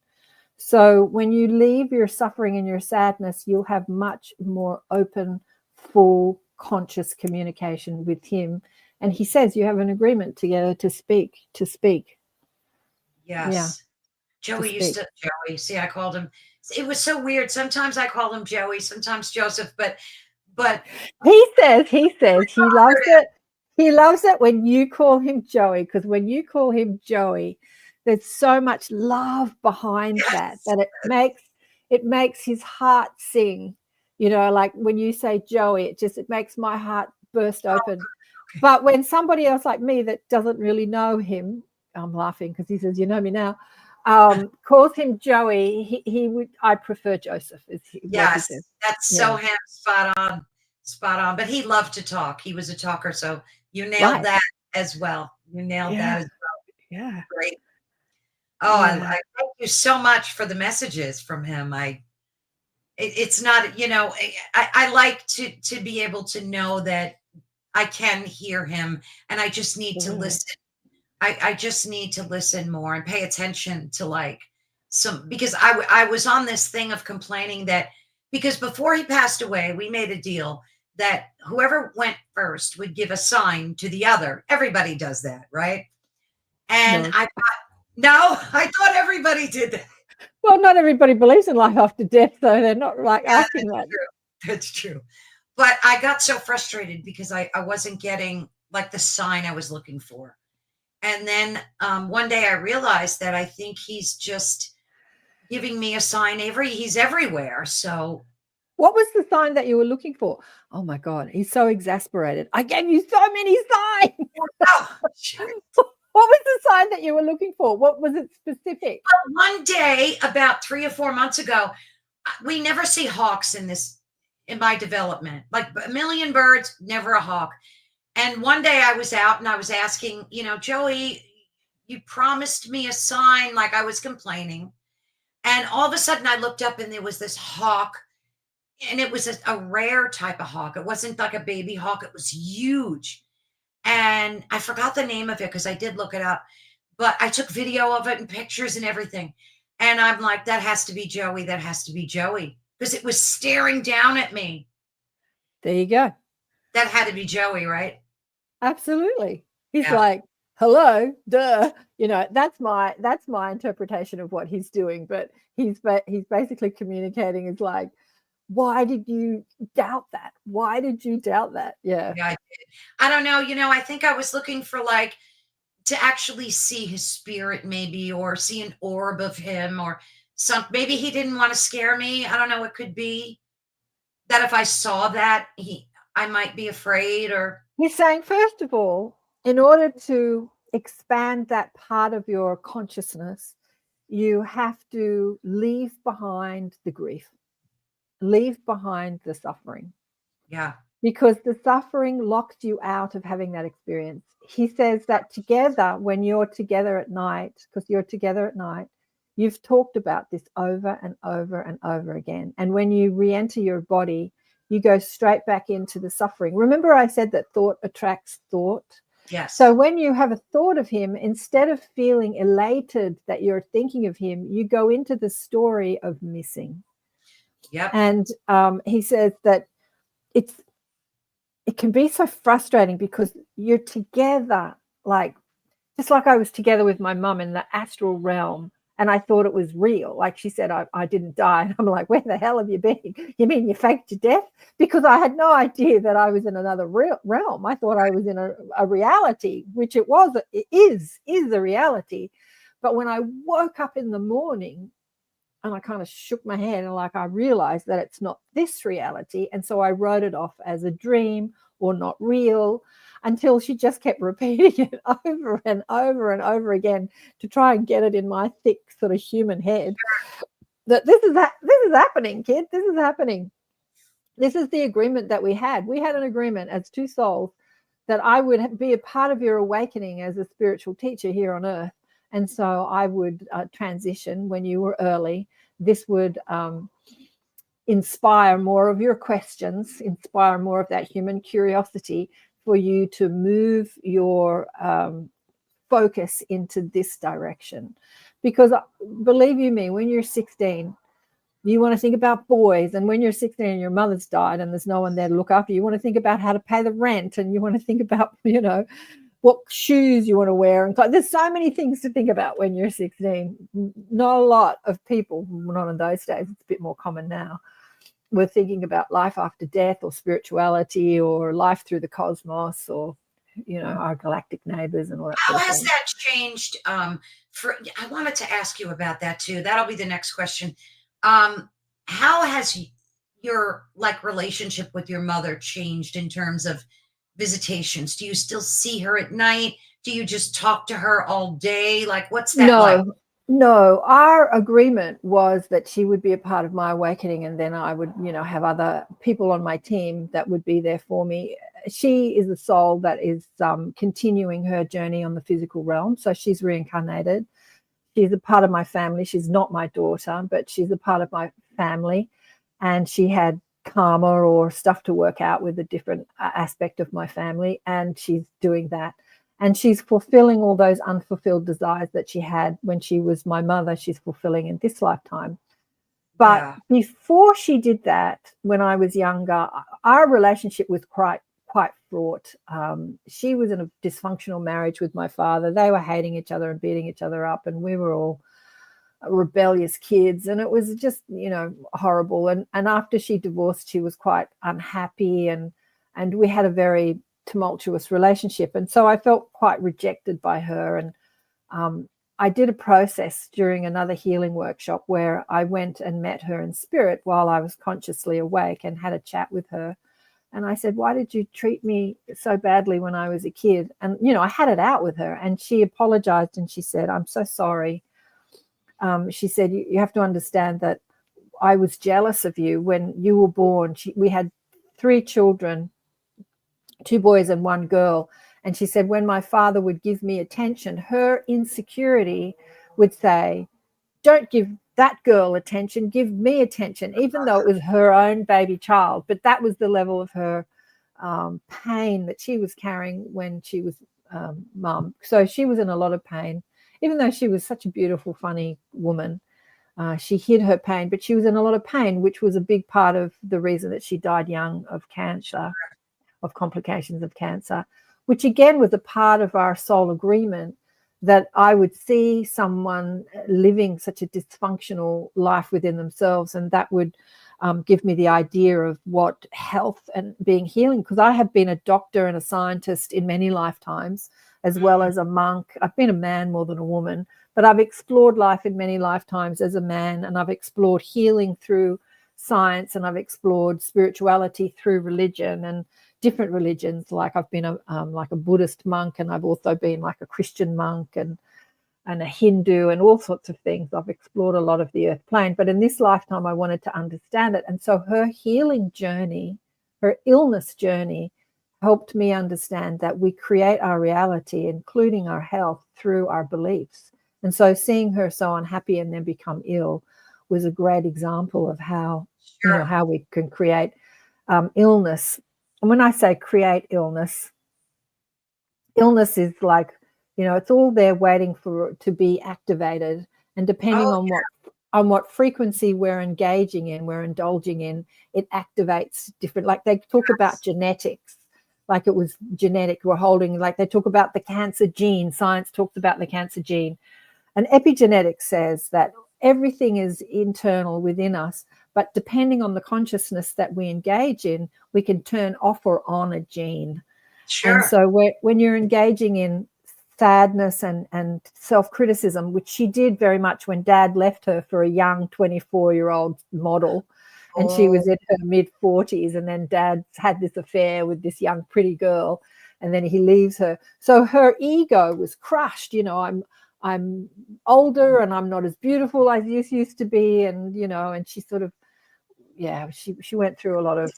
So when you leave your suffering and your sadness, you'll have much more open, full, conscious communication with him. And he says you have an agreement together to speak. Yes. Yeah. Joey see, I called him. It was so weird. Sometimes I call him Joey, sometimes Joseph, but he says he loves it. He loves it when you call him Joey, because when you call him Joey, there's so much love behind that it makes his heart sing. You know, like when you say Joey, it makes my heart burst open. But when somebody else like me that doesn't really know him, I'm laughing because he says, you know me now, calls him Joey, he would, I prefer Joseph, is what he Yes, says. that's Yeah. so him. Spot on. Spot on. But he loved to talk. He was a talker. So you nailed Right. that as well. You nailed that Yeah. as well. Yeah. Great. Oh, Yeah. I thank you so much for the messages from him. It's not, you know, I like to be able to know that I can hear him, and I just need to Yeah. listen. I just need to listen more and pay attention to like some, because I was on this thing of complaining that, because before he passed away, we made a deal that whoever went first would give a sign to the other. Everybody does that, right? And No. I thought, no, I thought everybody did that. Well, not everybody believes in life after death, so they're not like Yeah, asking that. that's true. But I got so frustrated because I wasn't getting like the sign I was looking for. And then one day I realized that I think he's just giving me a sign. He's everywhere. So What was the sign that you were looking for? Oh my God, he's so exasperated. I gave you so many signs. oh, What was the sign that you were looking for? What was it specific? but one day, about 3 or 4 months ago, we never see hawks in my development. Like a million birds, never a hawk. And one day I was out and I was asking, you know, Joey, you promised me a sign, like I was complaining. And all of a sudden I looked up and there was this hawk, and it was a rare type of hawk. It wasn't like a baby hawk, it was huge. And I forgot the name of it because I did look it up, but I took video of it and pictures and everything. And I'm like, that has to be Joey. That has to be Joey, because it was staring down at me. There you go. That had to be Joey, right? Absolutely. He's Yeah. like, hello, duh. You know, that's my interpretation of what he's doing. But he's basically communicating is like, why did you doubt that? Why did you doubt that? Yeah. Yeah, I did. I don't know. You know, I think I was looking for like to actually see his spirit, maybe, or see an orb of him, or some. Maybe he didn't want to scare me. I don't know. It could be that if I saw that, I might be afraid, or He's saying, first of all, in order to expand that part of your consciousness, you have to leave behind the grief, leave behind the suffering, yeah, because the suffering locked you out of having that experience. He says that together, when you're together at night, because you're together at night, you've talked about this over and over and over again. And when you re-enter your body, you go straight back into the suffering. Remember I said that thought attracts thought? yes. So when you have a thought of him, instead of feeling elated that you're thinking of him, you go into the story of missing. Yep. And he says that it can be so frustrating because you're together, like just like I was together with my mum in the astral realm, and I thought it was real. Like she said, I didn't die. And I'm like, where the hell have you been? You mean you faked your death? Because I had no idea that I was in another realm. I thought I was in a reality, which it is a reality. But when I woke up in the morning and I kind of shook my head and like I realized that it's not this reality. And so I wrote it off as a dream or not real, until she just kept repeating it over and over and over again to try and get it in my thick sort of human head that this is happening, kid. This is happening. This is the agreement that we had. We had an agreement as two souls that I would be a part of your awakening as a spiritual teacher here on earth. And so I would transition when you were early. This would inspire more of your questions, inspire more of that human curiosity for you to move your focus into this direction. Because believe you me, when you're 16, you want to think about boys. And when you're 16 and your mother's died and there's no one there to look after you, you want to think about how to pay the rent, and you want to think about, you know, what shoes you want to wear. And there's so many things to think about when you're 16. Not a lot of people, not in those days, it's a bit more common now, we're thinking about life after death or spirituality or life through the cosmos or, you know, our galactic neighbors and all that. How has that changed? I wanted to ask you about that too. That'll be the next question. How has your like relationship with your mother changed in terms of visitations? Do you still see her at night? Do you just talk to her all day? Like, what's that like? No, no. Our agreement was that she would be a part of my awakening, and then I would, have other people on my team that would be there for me. She is a soul that is continuing her journey on the physical realm. So she's reincarnated. She's a part of my family. She's not my daughter, but she's a part of my family. And she had karma or stuff to work out with a different aspect of my family. And she's doing that. And she's fulfilling all those unfulfilled desires that she had when she was my mother. She's fulfilling in this lifetime. But Yeah. before she did that, when I was younger, our relationship was quite fraught. She was in a dysfunctional marriage with my father. They were hating each other and beating each other up, and we were all rebellious kids, and it was just horrible. And after she divorced, she was quite unhappy, and we had a very tumultuous relationship, and so I felt quite rejected by her. And I did a process during another healing workshop where I went and met her in spirit while I was consciously awake and had a chat with her. And I said, why did you treat me so badly when I was a kid? And, I had it out with her, and she apologized, and she said, I'm so sorry. She said, you have to understand that I was jealous of you when you were born. We had 3 children, 2 boys and 1 girl. And she said, when my father would give me attention, her insecurity would say, don't give that girl attention, give me attention, even though it was her own baby child. But that was the level of her pain that she was carrying when she was mum. So she was in a lot of pain, even though she was such a beautiful, funny woman. She hid her pain, but she was in a lot of pain, which was a big part of the reason that she died young of cancer, of complications of cancer, which again was a part of our soul agreement that I would see someone living such a dysfunctional life within themselves, and that would give me the idea of what health and being healing, because I have been a doctor and a scientist in many lifetimes, as well as a monk. I've been a man more than a woman, but I've explored life in many lifetimes as a man, and I've explored healing through science, and I've explored spirituality through religion and different religions. Like I've been like a Buddhist monk, and I've also been like a Christian monk and a Hindu and all sorts of things. I've explored a lot of the earth plane, but in this lifetime I wanted to understand it. And so her healing journey, her illness journey, helped me understand that we create our reality, including our health, through our beliefs. And so seeing her so unhappy and then become ill was a great example of how, Sure. how we can create illness. And when I say create illness is like, it's all there waiting for to be activated. And depending on what frequency we're engaging in, we're indulging in, it activates different, like they talk about genetics, like it was genetic. We're holding, like they talk about the cancer gene. Science talks about the cancer gene. And epigenetics says that everything is internal within us, but depending on the consciousness that we engage in, we can turn off or on a gene. Sure. And so when you're engaging in sadness and self-criticism, which she did very much when Dad left her for a young 24-year-old model, and she was in her mid-40s, and then Dad had this affair with this young pretty girl, and then he leaves her. So her ego was crushed. I'm older and I'm not as beautiful as you used to be, and and she sort of, she went through a lot of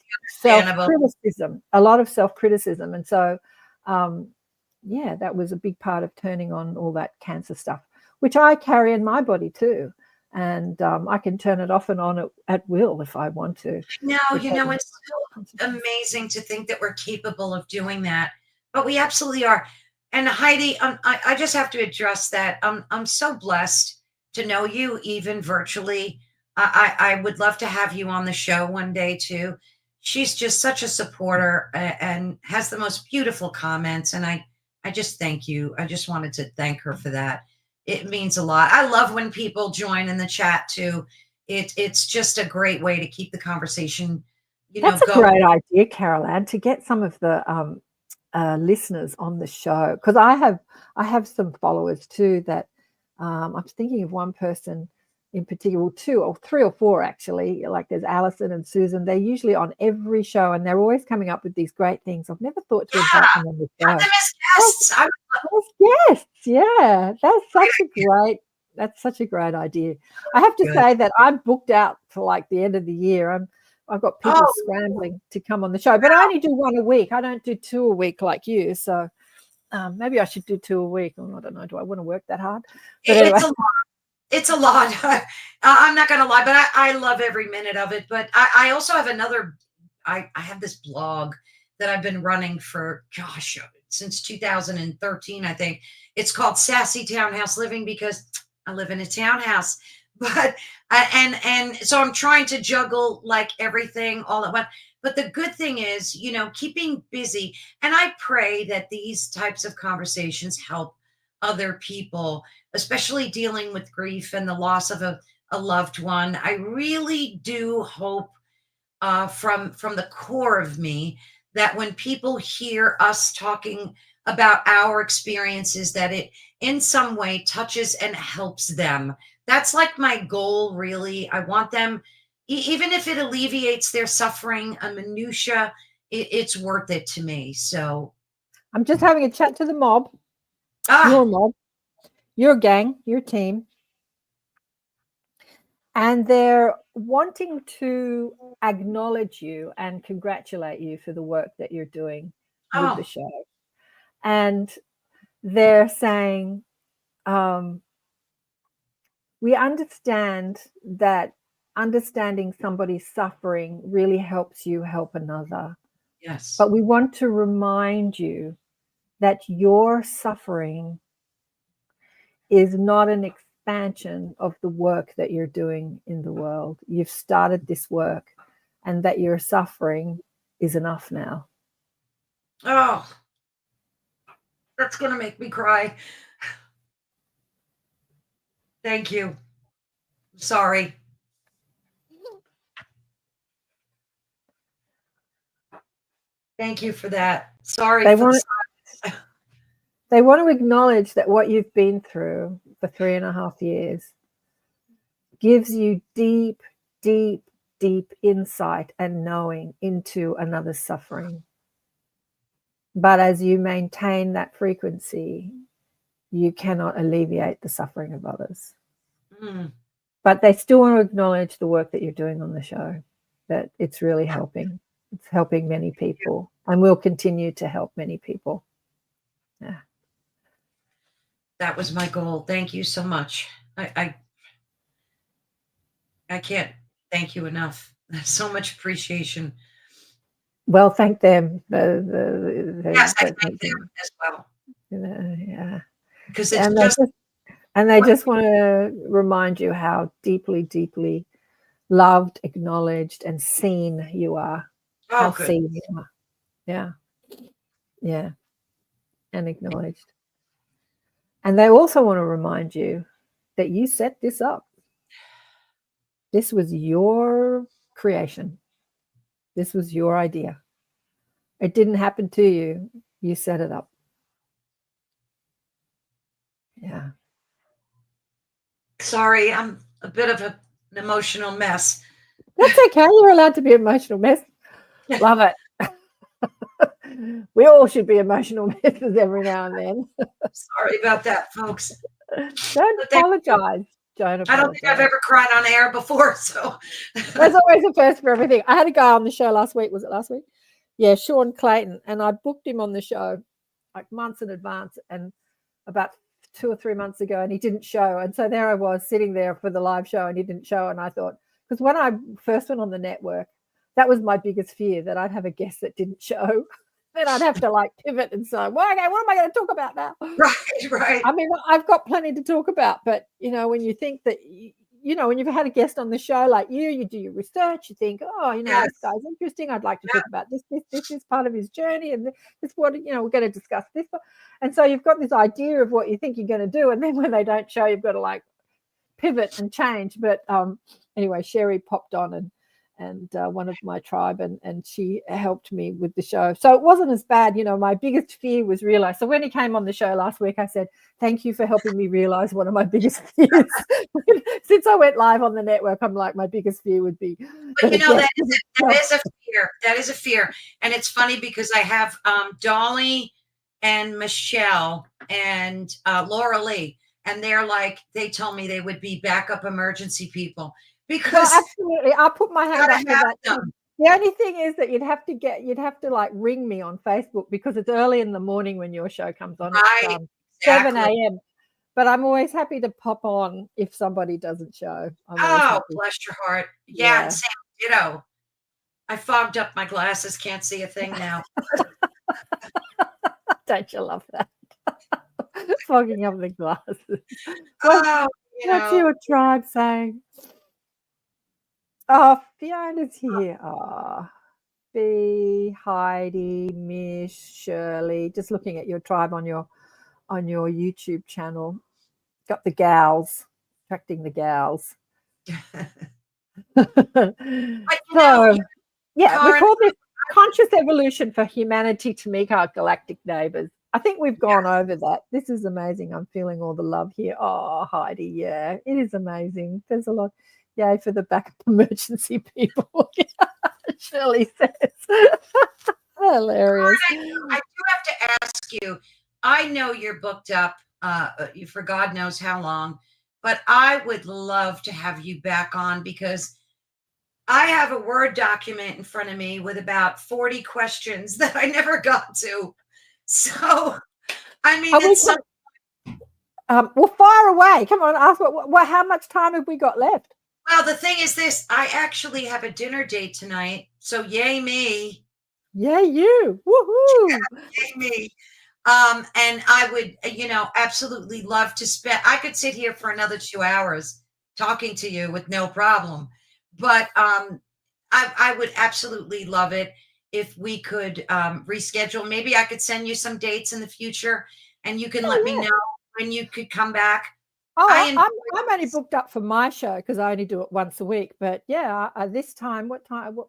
self-criticism, and so that was a big part of turning on all that cancer stuff, which I carry in my body too, and I can turn it off and on at will if I want to. No, it's so amazing to think that we're capable of doing that, but we absolutely are. And Heidi, I just have to address that. I'm so blessed to know you, even virtually. I would love to have you on the show one day too. She's just such a supporter and has the most beautiful comments. And I just thank you. I just wanted to thank her for that. It means a lot. I love when people join in the chat too. It's just a great way to keep the conversation, That's a great idea, KAren, to get some of the listeners on the show, because I have some followers too that I'm thinking of one person in particular, 2 or 3 or 4 actually, like there's Alison and Susan. They're usually on every show and they're always coming up with these great things. I've never thought to invite them on the Have show. them as guests. Yes, yeah, that's such a great idea. I have to say that I'm booked out for like the end of the year. I've got people scrambling to come on the show, but I only do 1 a week. I don't do 2 a week like you. So maybe I should do 2 a week. I don't know. Do I want to work that hard? But anyway. It's a lot. I'm not going to lie, but I love every minute of it. But I also have I have this blog that I've been running for, gosh, since 2013, I think. It's called Sassy Townhouse Living because I live in a townhouse. But, and so I'm trying to juggle like everything all at once. But the good thing is, keeping busy. And I pray that these types of conversations help other people, especially dealing with grief and the loss of a loved one. I really do hope from the core of me that when people hear us talking about our experiences, that it in some way touches and helps them. That's like my goal, really. I want them, even if it alleviates their suffering, a minutia, it's worth it to me. So I'm just having a chat to the mob. Your mob, your gang, your team. And they're wanting to acknowledge you and congratulate you for the work that you're doing with the show. And they're saying, we understand that understanding somebody's suffering really helps you help another. Yes. But we want to remind you that your suffering is not an expansion of the work that you're doing in the world. You've started this work and that your suffering is enough now. Oh, that's going to make me cry. Thank you. Sorry. Thank you for that. Sorry. They want to acknowledge that what you've been through for 3.5 years gives you deep, deep, deep insight and knowing into another's suffering. But as you maintain that frequency, you cannot alleviate the suffering of others. Mm. But they still want to acknowledge the work that you're doing on the show, that it's really helping. It's helping many people and will continue to help many people. Yeah. That was my goal. Thank you so much. I can't thank you enough. So much appreciation. Well, thank them. Yes, I thank them as well. Yeah. Because it's they just want to remind you how deeply, deeply loved, acknowledged, and seen you are. How seen you are. Yeah. Yeah. And acknowledged. And they also want to remind you that you set this up. This was your creation. This was your idea. It didn't happen to you. You set it up. Yeah. Sorry, I'm a bit of an emotional mess. That's okay. You're allowed to be an emotional mess. Love it. We all should be emotional messes every now and then. Sorry about that, folks. Don't apologize. I don't think I've ever cried on air before, so there's always a first for everything. I had a guy on the show last week. Was it last week? Yeah, Sean Clayton, and I booked him on the show like months in advance, and about 2 or 3 months ago, and he didn't show. And so there I was sitting there for the live show, and he didn't show. And I thought, because when I first went on the network, that was my biggest fear, that I'd have a guest that didn't show. Then I'd have to like pivot and say, well, okay, what am I going to talk about now? Right. I mean, I've got plenty to talk about, but when you think that, when you've had a guest on the show like you do your research, you think, this guy's interesting. I'd like to talk about this is part of his journey, and this what we're going to discuss this. And so you've got this idea of what you think you're going to do, and then when they don't show, you've got to like pivot and change. But anyway, Sherry popped on one of my tribe, and she helped me with the show. So it wasn't as bad. My biggest fear was realized. So when he came on the show last week, I said, thank you for helping me realize one of my biggest fears. Since I went live on the network, I'm like, my biggest fear would be. But that is a fear. That is a fear. And it's funny because I have Dolly and Michelle and Laura Lee, and they told me they would be backup emergency people. Because absolutely, I'll put my hand up for that too. The only thing is that you'd have to like ring me on Facebook because it's early in the morning when your show comes on. Right, it's 7 a.m. But I'm always happy to pop on if somebody doesn't show. Bless your heart. Yeah, and Sam, ditto. I fogged up my glasses, can't see a thing now. Don't you love that? Fogging up the glasses. What's your tribe saying? Oh, Fiona's here. Oh, B, Heidi, Miss, Shirley. Just looking at your tribe on your YouTube channel. Got the gals, attracting the gals. We call this conscious evolution for humanity to meet our galactic neighbors. I think we've gone over that. This is amazing. I'm feeling all the love here. Oh, Heidi, yeah, it is amazing. There's a lot. Yay for the backup emergency people. Shirley says. Hilarious. I do have to ask you, I know you're booked up for God knows how long, but I would love to have you back on because I have a Word document in front of me with about 40 questions that I never got to. So, I mean, well, fire away. Come on, ask how much time have we got left? Well, the thing is this, I actually have a dinner date tonight. So yay me. Yay you. Woohoo. Yay me. And I would, absolutely love to I could sit here for another 2 hours talking to you with no problem. But I would absolutely love it if we could reschedule. Maybe I could send you some dates in the future and you can let me know when you could come back. Oh, I'm only booked up for my show because I only do it once a week. But yeah, this time, what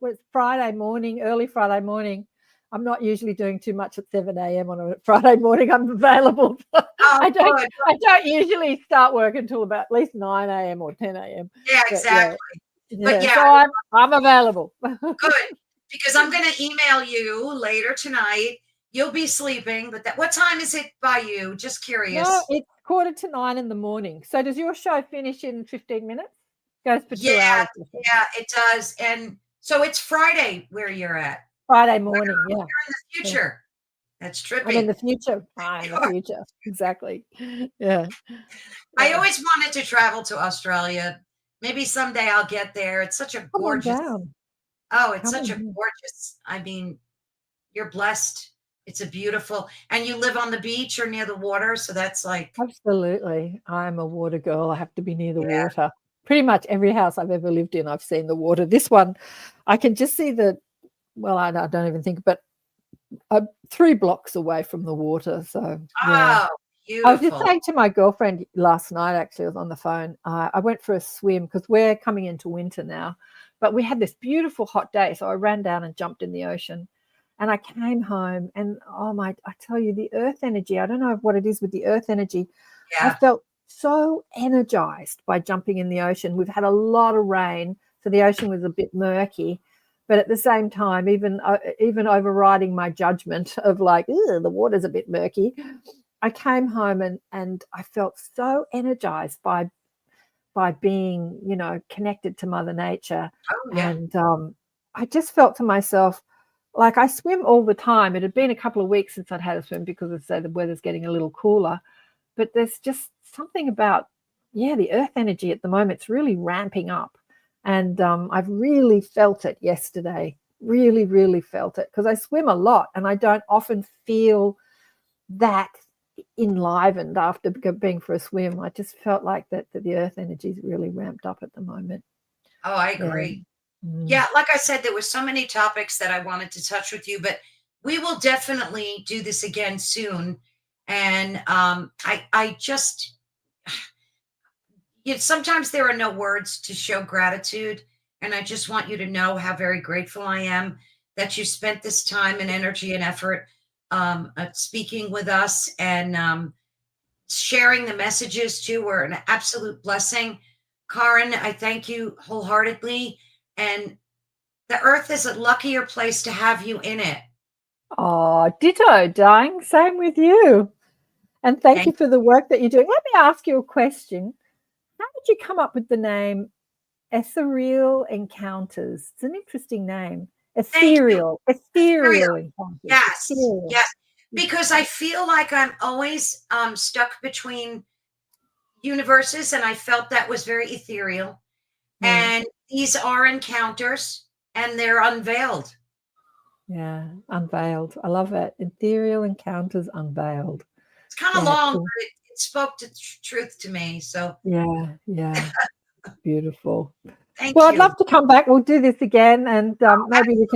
was Friday morning, early Friday morning. I'm not usually doing too much at 7 a.m. on a Friday morning. I'm available. I don't usually start work until about at least 9 a.m. or 10 a.m. Yeah, exactly. But so I'm available. Good, because I'm going to email you later tonight. You'll be sleeping, but what time is it by you? Just curious. No, it's 8:45 in the morning. So does your show finish in 15 minutes? Goes for 2 hours. Yeah, it does. And so it's Friday where you're at. Friday morning, You're in the future. Yeah. That's trippy. I'm in the future. Exactly. Yeah. I always wanted to travel to Australia. Maybe someday I'll get there. It's such a gorgeous. Gorgeous. I mean, you're blessed. It's a beautiful, and you live on the beach or near the water. So that's like. Absolutely. I'm a water girl. I have to be near the water. Pretty much every house I've ever lived in, I've seen the water. This one, I can just see I don't even think, but 3 blocks away from the water. So, yeah. Beautiful. I was just saying to my girlfriend last night, actually, I was on the phone. I went for a swim because we're coming into winter now, but we had this beautiful hot day. So I ran down and jumped in the ocean. And I came home and, I tell you, the earth energy, I don't know what it is with the earth energy. Yeah. I felt so energized by jumping in the ocean. We've had a lot of rain, so the ocean was a bit murky. But at the same time, even overriding my judgment of like, the water's a bit murky, I came home and I felt so energized by being, connected to Mother Nature. And I just felt to myself, like I swim all the time. It had been a couple of weeks since I'd had a swim because the weather's getting a little cooler. But there's just something about, the earth energy at the moment. It's really ramping up. And I've really felt it yesterday, really, really felt it because I swim a lot and I don't often feel that enlivened after being for a swim. I just felt like that the earth energy is really ramped up at the moment. Oh, I agree. Yeah, like I said, there were so many topics that I wanted to touch with you, but we will definitely do this again soon. And I just, sometimes there are no words to show gratitude. And I just want you to know how very grateful I am that you spent this time and energy and effort speaking with us, and sharing the messages too were an absolute blessing. KAren, I thank you wholeheartedly. And the earth is a luckier place to have you in it. Oh, ditto, darling. Same with you. And thank you Thank for the work that you're doing. Let me ask you a question. How did you come up with the name Ethereal Encounters? It's an interesting name. thank you. Ethereal Encounters. Yes, Ethereal. yes. Because I feel like I'm always stuck between universes, and I felt that was very ethereal. And these are encounters, and they're unveiled. Yeah, Unveiled. I love it. Ethereal Encounters Unveiled. It's kind of Yeah, long, cool. but it spoke to truth to me. So Yeah. Beautiful. thank Well, I'd you. love to come back. We'll do this again, and maybe we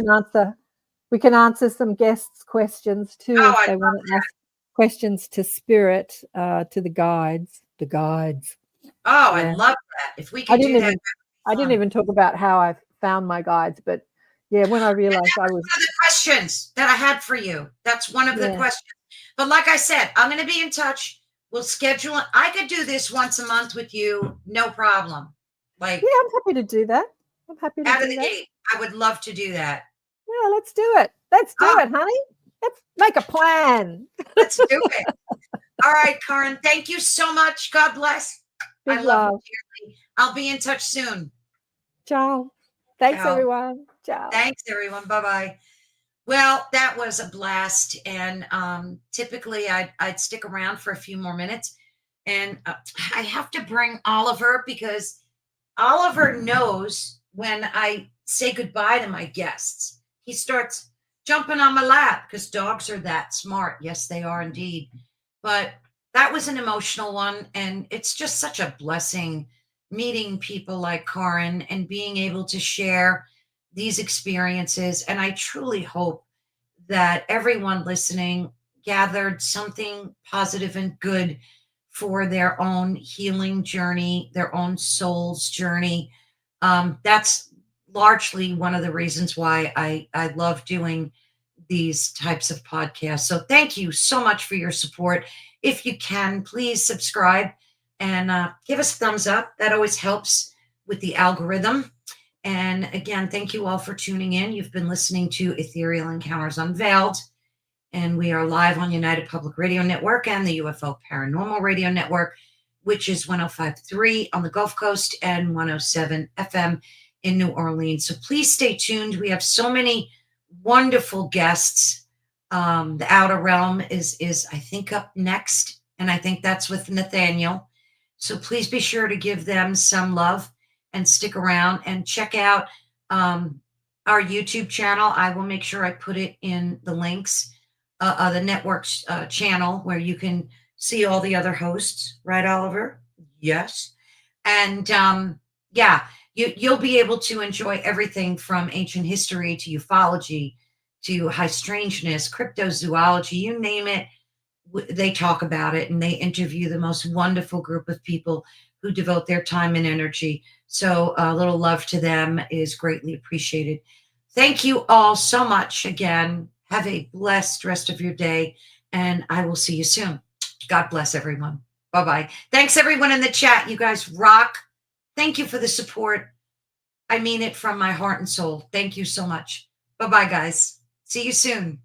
can answer some guests' questions too Oh, if I they want to ask questions to Spirit, to the guides. The guides. Oh, I Yeah. love that. If we I could do that, I didn't even talk about how I found my guides, but yeah, when I realized I was one of the questions that I had for you. That's one of the Yeah. questions. But like I said, I'm going to be in touch. We'll schedule it. I could do this once a month with you, no problem. Like, Yeah, I'm happy to do that. I'm happy to out of do the that. gate, I would love to do that. Yeah, let's do it. Let's do Oh. it, honey. Let's make a plan. Let's do it. All right, KAren, thank you so much. God bless. Big I love love. you dearly. I'll be in touch soon. Ciao. Thanks, Ciao. everyone. Ciao. Thanks, everyone. Bye-bye. Well, that was a blast. And typically I'd stick around for a few more minutes. And I have to bring Oliver, because Oliver knows when I say goodbye to my guests. He starts jumping on my lap because dogs are that smart. Yes, they are indeed. But that was an emotional one. And it's just such a blessing meeting people like KAren and being able to share these experiences. And I truly hope that everyone listening gathered something positive and good for their own healing journey, their own soul's journey. That's largely one of the reasons why I love doing these types of podcasts. So thank you so much for your support. If you can, please subscribe and give us a thumbs up. That always helps with the algorithm. And again, thank you all for tuning in. You've been listening to Ethereal Encounters Unveiled, and we are live on United Public Radio Network and the UFO Paranormal Radio Network, which is 105.3 on the Gulf Coast and 107 FM in New Orleans. So please stay tuned. We have so many wonderful guests. The Outer Realm is I think up next, and I think that's with Nathaniel. So please be sure to give them some love and stick around and check out our YouTube channel. I will make sure I put it in the links, the network's channel, where you can see all the other hosts. Right, Oliver? Yes. And yeah, you'll be able to enjoy everything from ancient history to ufology to high strangeness, cryptozoology, you name it. They talk about it, and they interview the most wonderful group of people who devote their time and energy. So a little love to them is greatly appreciated. Thank you all so much again. Have a blessed rest of your day, and I will see you soon. God bless everyone. Bye-bye. Thanks everyone in the chat. You guys rock. Thank you for the support. I mean it from my heart and soul. Thank you so much. Bye-bye, guys. See you soon.